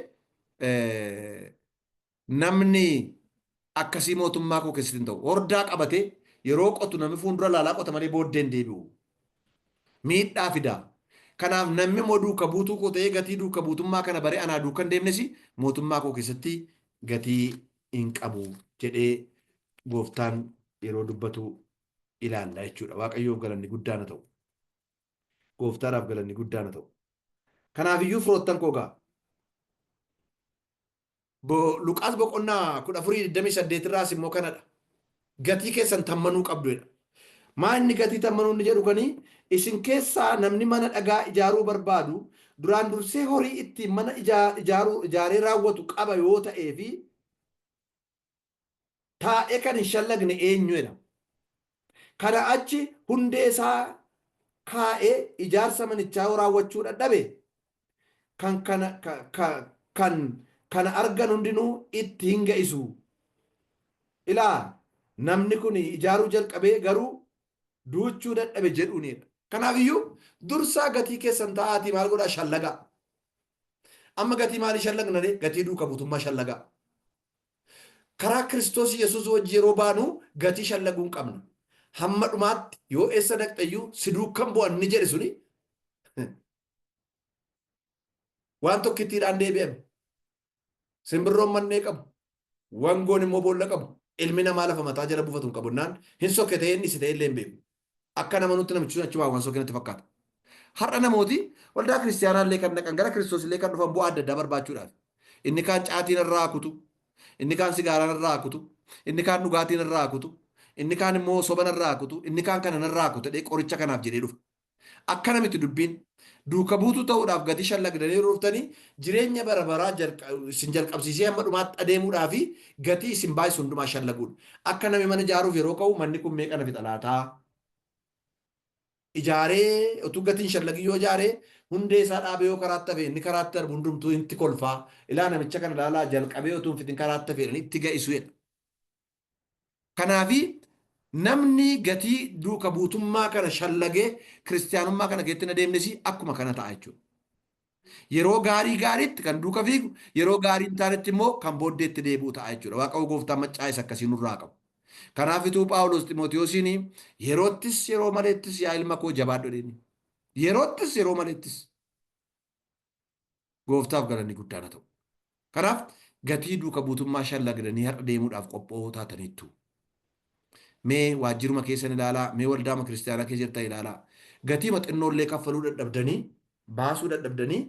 namni akkasii mootummaa koo keessatti hin ta'u. Hordaa qabatee yeroo qotu namni fuuldura laalaa qota malee booddee hin deebi'u. Miidhaa fidaa. Kanaaf namni immoo duuka buutuu koo ta'ee gatii duuka buutummaa kana baree anaa duuka hin deemnes mootummaa koo keessatti gatii hin qabu jedhee gooftaan yeroo dubbatu ilaalla jechuudha. Waaqayyoof galanni guddaan haa ta'u. Gooftaadhaaf galanni guddaan haa ta'u. Kanaafiyyuu firoottan koo gaa. Luqaas boqonnaa 14:28 irraas immoo kanadha. Gatii keessan tammanuu qabdudha. Maa inni gatii tammanuu inni jedhu kanii isin keessaa namni mana dhagaa ijaaruu barbaadu duraan dursee horii ittiin mana ijaaree raawwatu qaba yoo ta'ee fi taa'ee kan hin shallagne eenyudha. Kana achi hundee isaa kaa'ee ijaarsa manichaa raawwachuu dadhabe kana argan hundinuu itti hin ga'isu. Ilaa namni kun ijaaruu jalqabee garuu duuchuu dadhabe jedhuunidha. Kanaafiyyuu dursaa gatii keessan ta'aatii maal godhaa shallagaa. Amma gatii maalii shallagna de gatii duuka buutummaa shallagaa. Karaa Kiristoos Yesuus wajji yeroo baanu gatii shallaguu hin qabna. Hamma dhumaatti yoo eessa dhaqxayyuu si duukan bu'an ni jedhe suni waan tokkittiidhaan deebi'ame. Simbirroon mannee qabu. Wangoon immoo boolla qabu. Ilmi namaa lafa mataa jala buufatu hin qabu. Naan hin sokke ta'ee inni si ta'e illee hin beeku. Akka nama nutti namichi achi waan sokke natti fakkaata. Har'a namooti waldaa kiristaanaa illee kan dhaqan gara Kiristoos illee kan dhufan bu'aa adda addaa barbaachuudhaaf. Inni kaan caatiin irraa kutu. Inni kaan sigaaraan irraa kutu. Inni kaan dhugaatiin irraa kutu. Inni kaan immoo soban irraa kutu. Inni kaan kanan irraa kutu. Qoricha kanaaf jedhee dhufa. Akka namitti dubbiin duuka buutuu ta'uudhaaf gatii shallagdanii dhuftanii jireenya bara baraa isin jalqabsiisee hamma dhumaatti adeemuudhaa fi gatii isin baay'isu hundumaa shallaguudha. Akka namni mana ijaaruuf yeroo ka'u manni kun meeqa nafi xalaataa? Ijaaree utuu gatiin shallagii yoo ijaaree hundee isaa dhaabee yoo karaatti hafe inni karaatti darbu hundumtuu itti kolfaa. Ilaa namicha kana ilaalaa jalqabee utuu hin fitin karaatti hafe itti ga'isu jedha. Kanaafi namni gatii duuka buutummaa kana shallagee kiristaanummaa kana keessatti adeemnesi akkuma kana ta'a jechuudha. Yeroo gaarii gaariitti kan duuka fiigu, yeroo gaarii hin taanetti immoo kan booddeetti deebi'u ta'a jechuudha. Waaqayyo gooftaan maccaa isa akkasii nurraa qabu. Kanaafituu Phaawulos Ximootiyoosiin yeroottis yeroo maleettis yaa ilma koo jabaadhu jedheni. Yeroottis yeroo maleettis gooftaaf galanni guddaan haa ta'u. Kanaaf gatii duuka buutummaa shallagdanii har'a deemuudhaaf qophoa'oo taataniittu. Mee waajjiruma keessan ilaalaa, mee waldaama kiristaanaa keessa jirtan ilaalaa. Gatii maxinnoollee kaffaluu dadhabdanii, baasuu dadhabdanii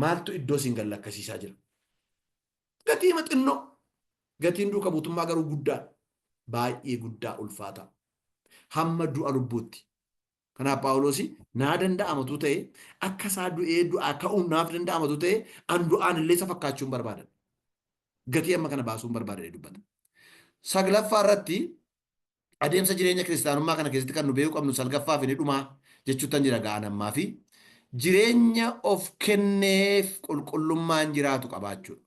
maaltu iddoo isin gallakkasiisaa jira? Gatii maxinnoo. Gatiin duuka buutummaa garuu guddaa. Baay'ee guddaa ulfaata. Hamma du'a lubbuutti. Kanaaf Phaawulos naa danda'amatu ta'e akka isaa du'ee du'aa ka'uun naaf danda'amatu ta'e an du'aan illee isa fakkaachuun barbaadan. Gatii amma kana baasuun barbaadan dubbata. Saglaffaa irratti adeemsa jireenya kiristaanummaa kana keessatti kan nu beekuu qabnu salgaffaa fi ni dhumaa jechuutan jira ga'an ammaa fi jireenya of kenneef qulqullummaan jiraatu qabaachuudha.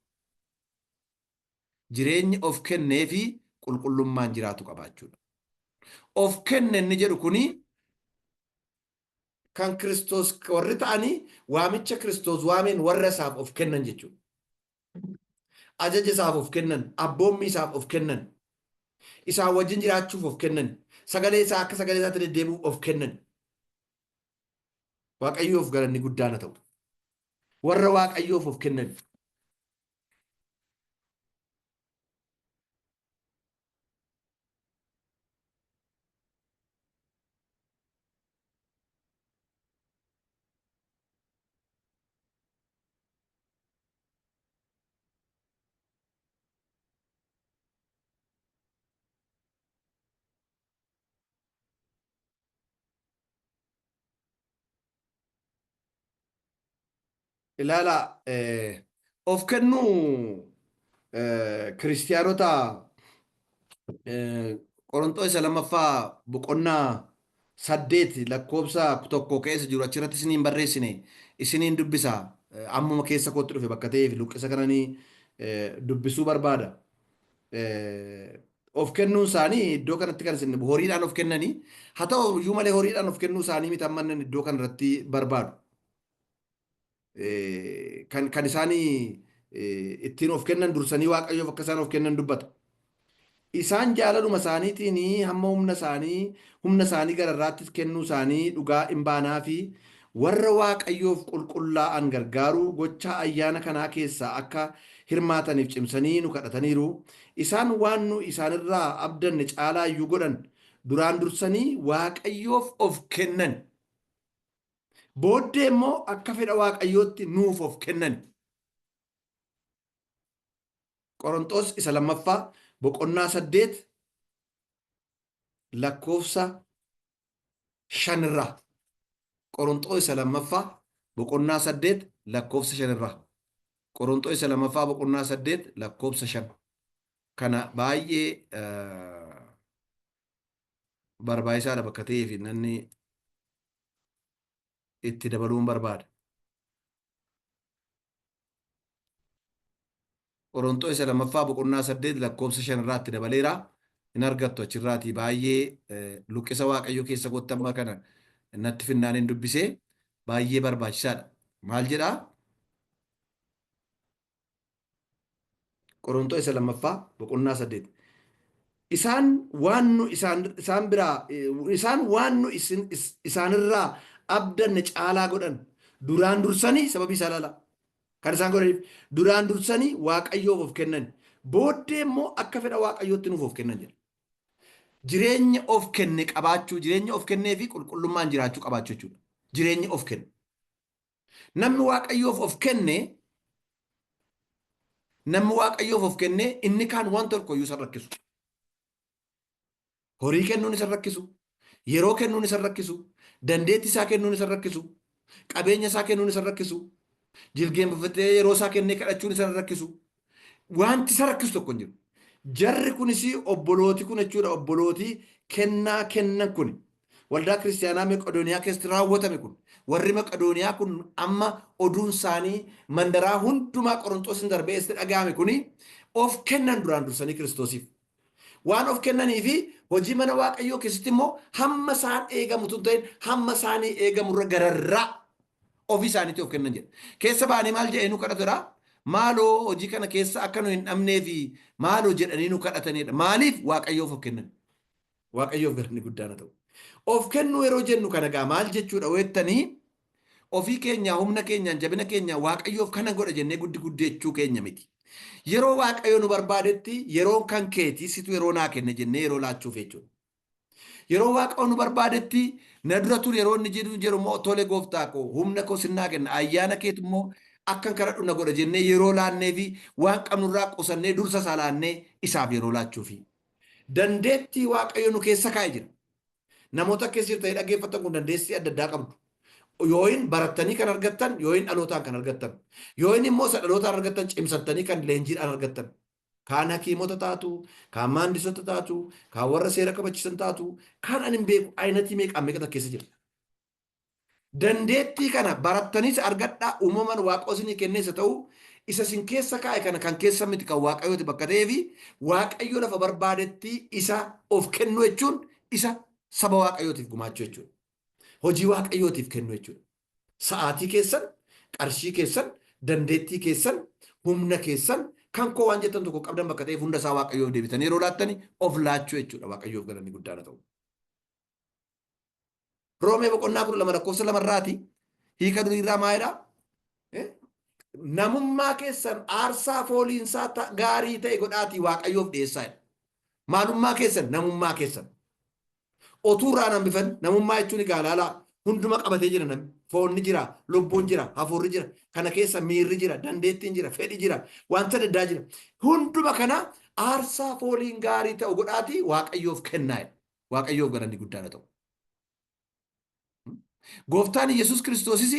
Jireenya of kennee fi qulqullummaan jiraatu qabaachuudha. Of kenne inni jedhu kuni kan Kiristoos warri ta'anii waamicha Kiristoos waameen warra isaaf of kennan jechuudha. Ajaja isaaf of kennan, abboommii isaaf of kennan. Isaan wajjin jiraachuuf of kennan. Sagalee isaa akka sagalee isaatti deddeebi'uuf of kennan. Waaqayyoof galanni guddaan haa ta'u. Warra Waaqayyoof of kennan. Ilaala of kennuu kiristiyaanota Qorontoos isa lammaffaa boqonnaa 8 lakkoobsa 1 keessa jiru achirratti isiniin barreessine isiniin dubbisa ammuma keessa kootti dhufe bakka ta'eef luqqisa kananii dubbisuu barbaada. Of kennuun isaanii iddoo kanatti kan isin horiidhaan of kennanii haa ta'u iyyuu malee horiidhaan of kennuu isaanii miti ammannen iddoo kanarratti barbaadu. Kan isaanii ittiin of kennan dursanii Waaqayyoof akka isaan of kennan dubbata. Isaan jaalaluma isaaniitiin hamma humna isaanii gararraatti kennuu isaanii dhugaa hin baanaa fi warra Waaqayyoof qulqullaa'an gargaaruu gochaa ayyaana kanaa keessaa akka hirmaataniif cimsanii nu kadhataniiru. Isaan waan nu isaanirraa abdanne caalaa iyyuu godhan duraan dursanii Waaqayyoof of kennan. Booddee immoo akka fedha Waaqayyootti nuuf of kennan. Qorontoos isa lammaffaa boqonnaa 8 lakkoofsa 5 irraa. Qorontoos isa lammaffaa boqonnaa 8 lakkoofsa 5 irraa. Qorontoos isa lammaffaa boqonnaa 8 lakkoofsa 5. Kana baay'ee barbaachisaadha bakka ta'eef namni itti dabaluun barbaada. Qorontoo isa lammaffaa boqonnaa 8 lakkoofsa 5 irratti dabaleera. Hin argattu achirraatii baay'ee luqqisa Waaqayyoo keessa kottammaa kana natti finnaaniin dubbisee baay'ee barbaachisaadha. Maal jedhaa? Qorontoo isa lammaffaa boqonnaa 8. Isaan waan nu isaan biraa isaan waan nu isaanirraa abdanne caalaa godhan duraan dursanii sababii isaa ilaala. Kan isaan godhaniif duraan dursanii Waaqayyoof of kennan. Booddee immoo akka fedha Waaqayyootti nuuf of kennan jedha. Jireenya of kenne qabaachuu, jireenya of kennee fi qulqullummaan jiraachuu qabaachuu jechuudha. Jireenya of kenne. Namni Waaqayyoof of kenne, namni Waaqayyoof of kenne inni kaan waan tokkoyyuu isa rakkisu. Horii kennuun isa rakkisu, yeroo kennuun isa rakkisu, dandeettii isaa kennuun isa rakkisu, qabeenya isaa kennuun isa rakkisu, jilgeenfatee yeroo isaa kennee kadhachuun isa rakkisu. Wanti isa rakkisu tokko hin jiru. Jarri kunis obbolooti kun jechuudha. Obbolooti kennaa kennan kun waldaa kiristaanaa Maqedooniyaa keessatti raawwatame kun warri Maqedooniyaa kun amma oduun isaanii mandaraa hundumaa Qorontoosiin darbee eessa dhaga'ame kuni of kennan duraan dursanii Kiristoosiif. Waan of kennanii fi hojii mana Waaqayyoo keessatti immoo hamma isaan eegamu tun ta'in hamma isaanii eegamurra gararraa ofii isaaniitti of kennan jedha. Keessa baanii maal jedhee nu kadhatudha? Maaloo hojii kana keessa akka nu hin dhabnee fi maaloo jedhanii nu kadhatanidha. Maaliif Waaqayyoof of kennan? Waaqayyoof galanni guddaan ta'u. Of kennuu yeroo jennu kana gaa maal jechuudha weettanii ofii keenya humna keenyaan jabina keenya Waaqayyoof kana godha jennee guddechuu keenya miti. Yeroo Waaqayyo nu barbaadetti yeroo kan keetii situ yeroo naa kenne jennee yeroo laachuuf jechuudha. Yeroo Waaqayyo nu barbaadetti na dura ture yeroo inni jedhu immoo tole gooftaa koo humna koo sinnaa kenna ayyaana keetu immoo akkan kadhadhu na godha jennee yeroo laannee fi waan qabnurraa qusannee dursa isaa laannee isaaf yeroo laachuufi. Dandeettii Waaqayyo nu keessa kaa'ee jira. Namoota keessa jirtanii dhaggeeffatan kun dandeettii adda addaa qabdu. Yooyin barattanii kan argattan, yooyin dhalootaan kan argattan. Yooyin immoo isa dhalootaan argattan cimsattanii kan leenjiidhaan argattan. Kaan hakiimota taatu, kaan maandisota taatu, kaan warra seera kabachiisan taatu, kaan ani hin beeku ayinatii meeqa keessa jira. Dandeettii kana barattaniis argadhaa uumaman Waaqayyo isinii kenneessa ta'u isa isin keessa kaa'e kana kan keessa miti kan Waaqayyooti bakka ta'ee fi Waaqayyo lafa barbaadetti isa of kennu jechuun isa saba Waaqayyootiif gumaachuu jechuudha. Hojii Waaqayyootiif kennu jechuudha. Sa'aatii keessan, qarshii keessan, dandeettii keessan, humna keessan kan koo waan jettan tokko qabdan bakka ta'eef hunda isaa Waaqayyoof deebitanii yeroo laattanii of laachuu jechuudha. Waaqayyoof galanni guddaa ta'u. Roomee boqonnaa 12 lakkoofsa 2 hiika duriirraa maalidha? Namummaa keessan aarsaa fooliinsaa gaarii ta'e godhaatii Waaqayyoof dhiyeessaa. Maalummaa keessan namummaa keessan. Otuurraa hambifan namummaa jechuun egaa ilaalaa hunduma qabatee jira namni. Foonni jira, lubbuun jira, hafuurri jira, kana keessa miirri jira, dandeettiin jira, fedhi jira, wanta adda addaa jira. Hunduma kana aarsaa fooliin gaarii ta'u godhaatii Waaqayyoof kennaa. Waaqayyoof galanni guddaa ta'u. Gooftaan Yesuus Kiristoosis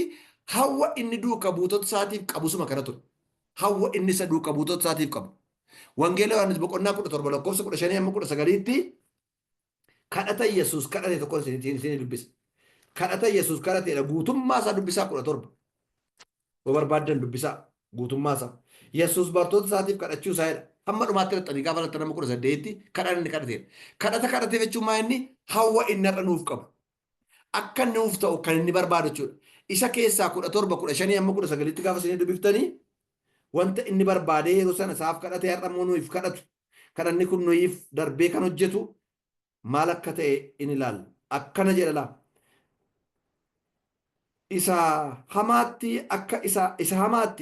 hawwa inni duuka buutota isaatiif qabu suma kana ture. Hawwa inni isa duuka buutota isaatiif qabu. Wangeela Yohaannis boqonnaa 17 lakkoofsa 15 hamma 19tti kadhata Yesuus kadhate tokko isin dubbisa. Kadhata Yesuus kadhateedha guutummaa isaa dubbisaa 17. Yoo barbaaddan dubbisaa guutummaa isaa. Yesuus bartoota isaatiif kadhachuu isaadha. Hamma dhumaatti irratti gaafa irratti nama 18tti kadhan inni kadhateedha. Kadhata kadhatee jechuun maa inni hawwa inni har'a nuuf qabu. Akka nuuf ta'u kan inni barbaadu jechuudha. Isa keessaa 17, 15 hamma 19tti gaafa isin dubbiftanii wanta inni barbaadee yeroo sana isaaf kadhatee har'a immoo nuuf kadhatu. Kadhanni kun nuyiif darbee kan hojjetu maal akka ta'e in ilaalla. Akkana jedha laa. Isa hamaatti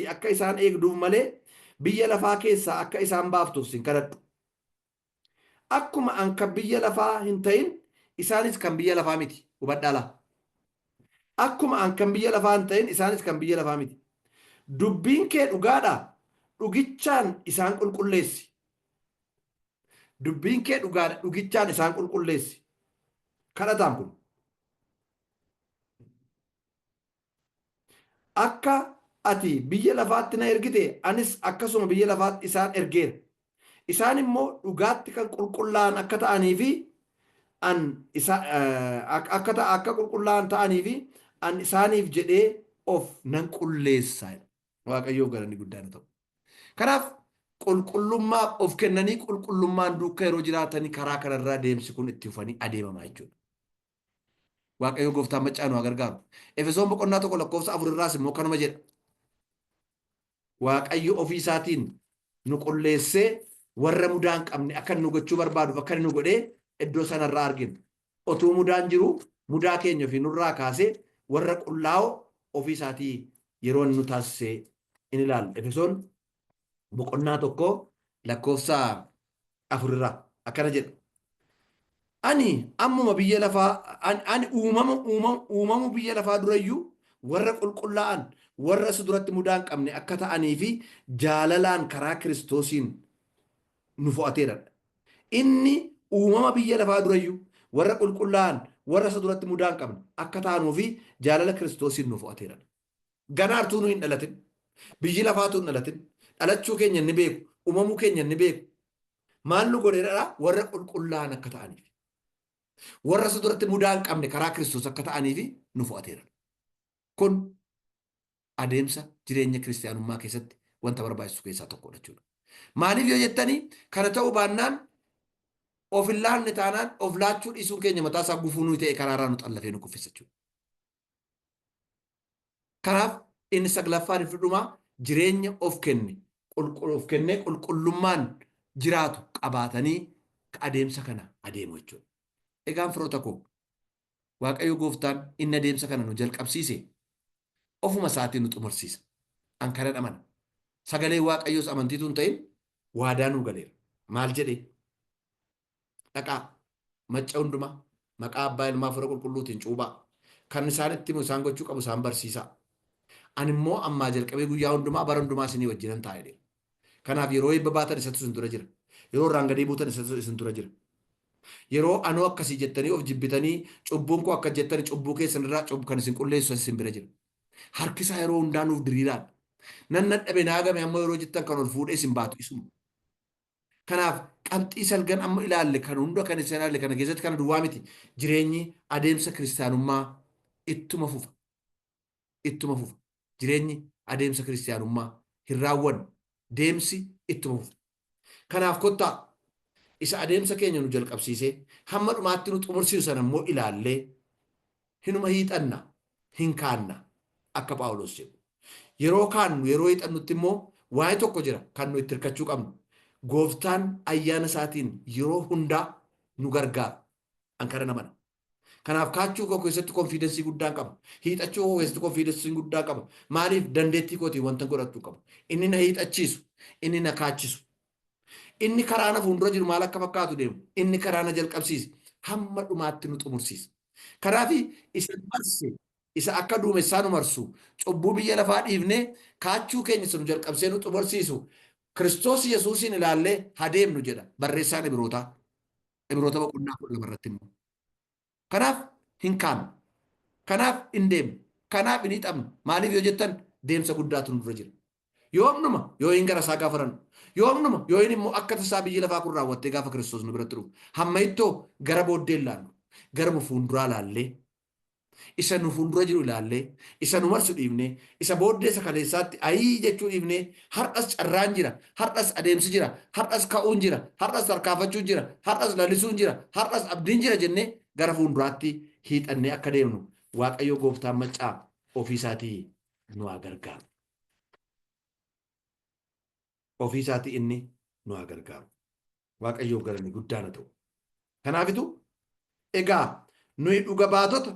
akka isaan eegduuf malee biyya lafaa keessaa akka isaan baaftuuf sin kadhadhu. Akkuma an kan biyya lafaa hin ta'in isaanis kan biyya lafaa miti. Hubadhaa laa. Akkuma an kan biyya lafaa hin ta'in isaanis kan biyya lafaa miti. Dubbiin kee dhugaadhaa? Dhugichaan isaan qulqulleessi. Dubbiin kee dhugaadha. Dhugichaan isaan qulqulleessi. Kadhataan kun. Akka ati biyya lafaatti na ergite anis akkasuma biyya lafaatti isaan ergeera. Isaan immoo dhugaatti kan qulqullaa'an akka ta'anii fi akka qulqullaa'an ta'anii fi an isaaniif jedhee of nan qulleessa. Waaqayyoof galanni guddaan ta'u. Kanaaf qulqullummaa of kennanii qulqullummaan duukaa yeroo jiraatanii karaa kanarraa deemsi kun itti fufanii adeemamaa jechuudha. waaqayyo gooftaan maccaa nu gargaaru. Efesoon boqonnaa tokko lakkoofsa 4 irraas immoo kanuma jedha. Waaqayyo ofii isaatiin nu qulleessee warra mudaa hin qabne akka nu gochuu barbaaduuf akka nu godhee iddoo sanarraa arginu. Otuu mudaan jiru mudaa keenya ofii nurraa kaasee warra qullaa'oo ofii isaatii yeroo nu taasisee in ilaalla. Efesoon boqonnaa tokko lakkoofsa 4 irraa akkana jedha. Ani ammuma biyya lafaa ani uumamu biyya lafaa durayyuu warra qulqullaa'an warra isa duratti mudaa hin qabne akka ta'anii fi jaalalaan karaa Kiristoosiin nu fo'ateera. Inni uumama biyya lafaa durayyuu warra qulqullaa'an warra isa duratti mudaa hin qabne akka ta'anuu fi jaalala Kiristoosiin nu fo'ateera. Ganaartuu nu hin dhalatin. Biyyi lafaatu hin dhalatin. Dhalachuu keenya ni beeku. Uumamuu keenya ni beeku. Maal nu godheedha? Warra qulqullaa'an akka ta'aniif. Warra isa duratti mudaa hin qabne karaa Kiristoos akka ta'aniif nu fo'ateera. Kun adeemsa jireenya kiristaanummaa keessatti wanta barbaachisu keessaa tokkodha jechuudha. Maaliif yoo jettanii kana ta'uu baannaan of hin laanne taanaan of laachuu dhiisuun keenya mataa isaa gufuu nuyi ta'e karaarraa nu xallafee nu kuffisa jechuudha. Kanaaf inni saglaffaan itti dhumaa jireenya of kennee qulqullummaan jiraatu qabaatanii adeemsa kana adeemu jechuudha. Egaan firoota koo waaqayyo gooftaan inni adeemsa kana nu jalqabsiise ofuma isaatiin nu xumursiisa. An kana amana. Sagalee waaqayyoos amantiitu hin ta'in waadaa nuu galeera. Maal jedhee? Dhaqaa macca hundumaa maqaa abbaa ilmaa fura qulqulluutiin cuubaa. Kan isaan itti isaan gochuu qabu isaan barsiisaa. Ani immoo ammaa jalqabee guyyaa hundumaa bara hundumaa isinii wajjinan taa'ee. Kanaaf yeroo eebba baatan isatu isin dura jira. Yeroo irraan gadii buutan isatu isin dura jira. Yeroo anoo akkasii jettanii of jibbitanii cubbuun koo akka jettanii cubbuu keessan irraa cubbu kan isin qulleessu isin bira jira. Harkisaa yeroo hundaa nuuf diriiraan. Nan dadhabe naagame amma yeroo jettan kan ol fuudhee isin baatu isuma. Kanaaf qabxii salgan amma ilaalle kan hunda kan isin ilaalle kana keessatti kana duwwaa miti. Jireenyi adeemsa kiristaanummaa ittuma fufa. Ittuma fufa. Jireenyi adeemsa kiristaanummaa hin raawwanne deemsi ittuma fufa. Kanaaf kottaa isa adeemsa keenya nu jalqabsiisee hamma dhumaatti nu xumursiisu sana immoo ilaallee hinuma hiixanna hin kaanna akka Phaawulos jedhu. Yeroo kaannu yeroo hiixannutti immoo waa'ee tokko jira kan nu itti hirkachuu qabnu. Gooftaan ayyaana isaatiin yeroo hundaa nu gargaara. An kana namana. Kanaaf kaachuu koo keessatti konfiidensii guddaa qaba. Hiixachuu koo keessatti konfiidensii guddaa qaba. Maaliif dandeettii kootiin wanta godhachuu qaba. Inni na hiixachiisu, inni na kaachisu. Inni karaa na fuuldura jiru maal akka fakkaatu deemu. Inni karaa na jalqabsiise hamma dhumaatti nu xumursiisa. Kanaaf isa marse isa akka duumessaa nu marsu cubbuu biyya lafaa dhiifnee kaachuu keenya isa nu jalqabsee nu xumursiisu Kiristoos Yesuusiin ilaallee hadeemnu jedha barreessaan Ibrootaa. Ibroota boqonnaa 12 irratti immoo. Kanaaf hin kaanu. Kanaaf hin deemnu. Kanaaf hin hiixamnu. Maaliif yoo jettan deemsa guddaatu nurra jira. Yoomnuma yoo hin gara isaa gaafa rannu. Yoomnuma yoo hin immoo akka tasaa biyya lafaa kun raawwattee gaafa Kiristoos nu biratti dhufu. Hamma ittoo gara booddee ilaallu. Gara nu fuulduraa ilaallee. Isa nu fuuldura jiru ilaallee. Isa nu marsu dhiifnee. Isa booddee isa kaleessaatti ayii jechuu dhiifnee. Har'as carraan jira. Har'as adeemsi jira. Har'as ka'uun jira. Har'as tarkaanfachuun jira. Har'as lalisuun jira. Har'as abdiin jira jennee gara fuulduraatti hiixannee akka deemnu Waaqayyo gooftaan maccaa ofii isaatii nu haa gargaaru. Ofii isaatii inni nu haa gargaaru. Waaqayyoof galanni guddaan haa ta'u. Kanaafitu egaa nuyi dhuga baatota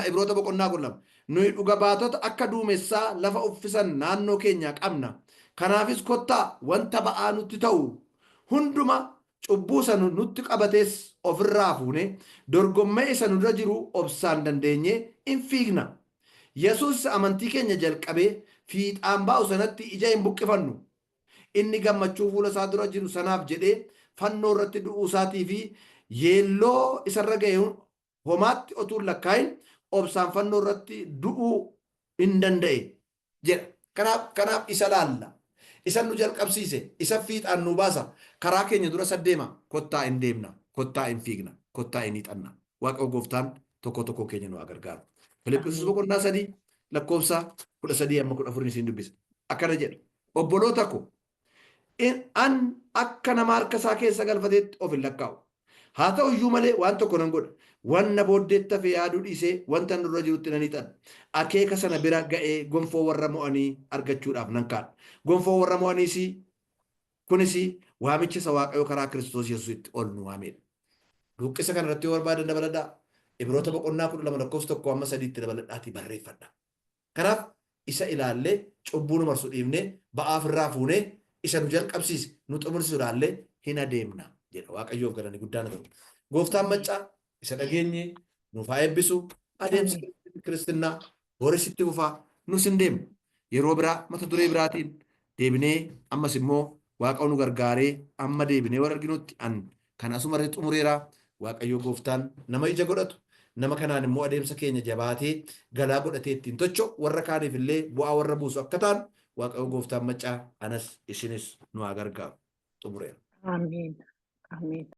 Ibroota boqonnaa 12 nuyi dhuga baatota akka duumessaa lafa uffisan naannoo keenyaa qabna. Kanaafis kottaa wanta ba'aa nutti ta'u hunduma cubbuu isa nutti qabates ofirraa fuune dorgommee isa nurra jiru obsaan dandeenye in fiigna. Yesuus amantii keenya jalqabee fiixaan baa'u sanatti ija hin buqqifannu. Inni gammachuu fuula isaa dura jiru sanaaf jedhee fannoo irratti du'uu isaatii fi yeelloo isarra ga'e homaatti otuu lakkaa'in obsaan fannoo irratti du'uu hin danda'e jedha. Kanaaf isa laalla. Isa nu jalqabsiise, isa fiixaan nu baasa. Karaa keenya dura saddeema kottaa hin deemna, kottaa hin fiigna, kottaa hin hiixanna. Waaqayyo gooftaan tokko tokko keenya nu haa gargaaru. Filiphisiis boqonnaa 3 lakkoofsa 13-14 isin dubbisa. Akkana jedha. Obboloota ko an akka nama harka isaa keessa galfateetti of hin lakkaa'u. haa ta'u iyyuu malee waan tokko nan godha wanna booddeetta fi yaaduu dhiisee wanta nurra jirutti nan hiixadha akeeka sana bira ga'ee gonfoo warra mo'anii argachuudhaaf nan kaadha gonfoo warra mo'aniis kunis waamicha isa waaqayyo karaa Kiristoos Yesuusitti ol nu waamedha duqqisa kana irratti yoo barbaadan dabaladhaa Ibroota boqonnaa 12:1-3 dabaladhaatii barreeffadha kanaaf isa ilaallee cubbuu nu marsu dhiifnee ba'aaf irraa fuunee isa nu jalqabsiise nu xumursiisuudhaallee hin adeemna jedha waaqayyoof galanii guddaan ta'u gooftaan maccaa isa dhageenye nuuf haa eebbisu adeemsa kiristinnaa booressitti fufaa nus hin deemnu yeroo biraa mata duree biraatiin deebinee ammas immoo waaqayyo nu gargaaree amma deebinee warra arginutti an kan asumarratti xumureeraa waaqayyo gooftaan nama ija godhatu nama kanaan immoo adeemsa keenya jabaatee galaa godhatee ittiin tocho warra kaaniif illee bu'aa warra buusu akka ta'an waaqayyo gooftaan maccaa anas isinis nu haa gargaaru xumureera. Amiin. Amiin.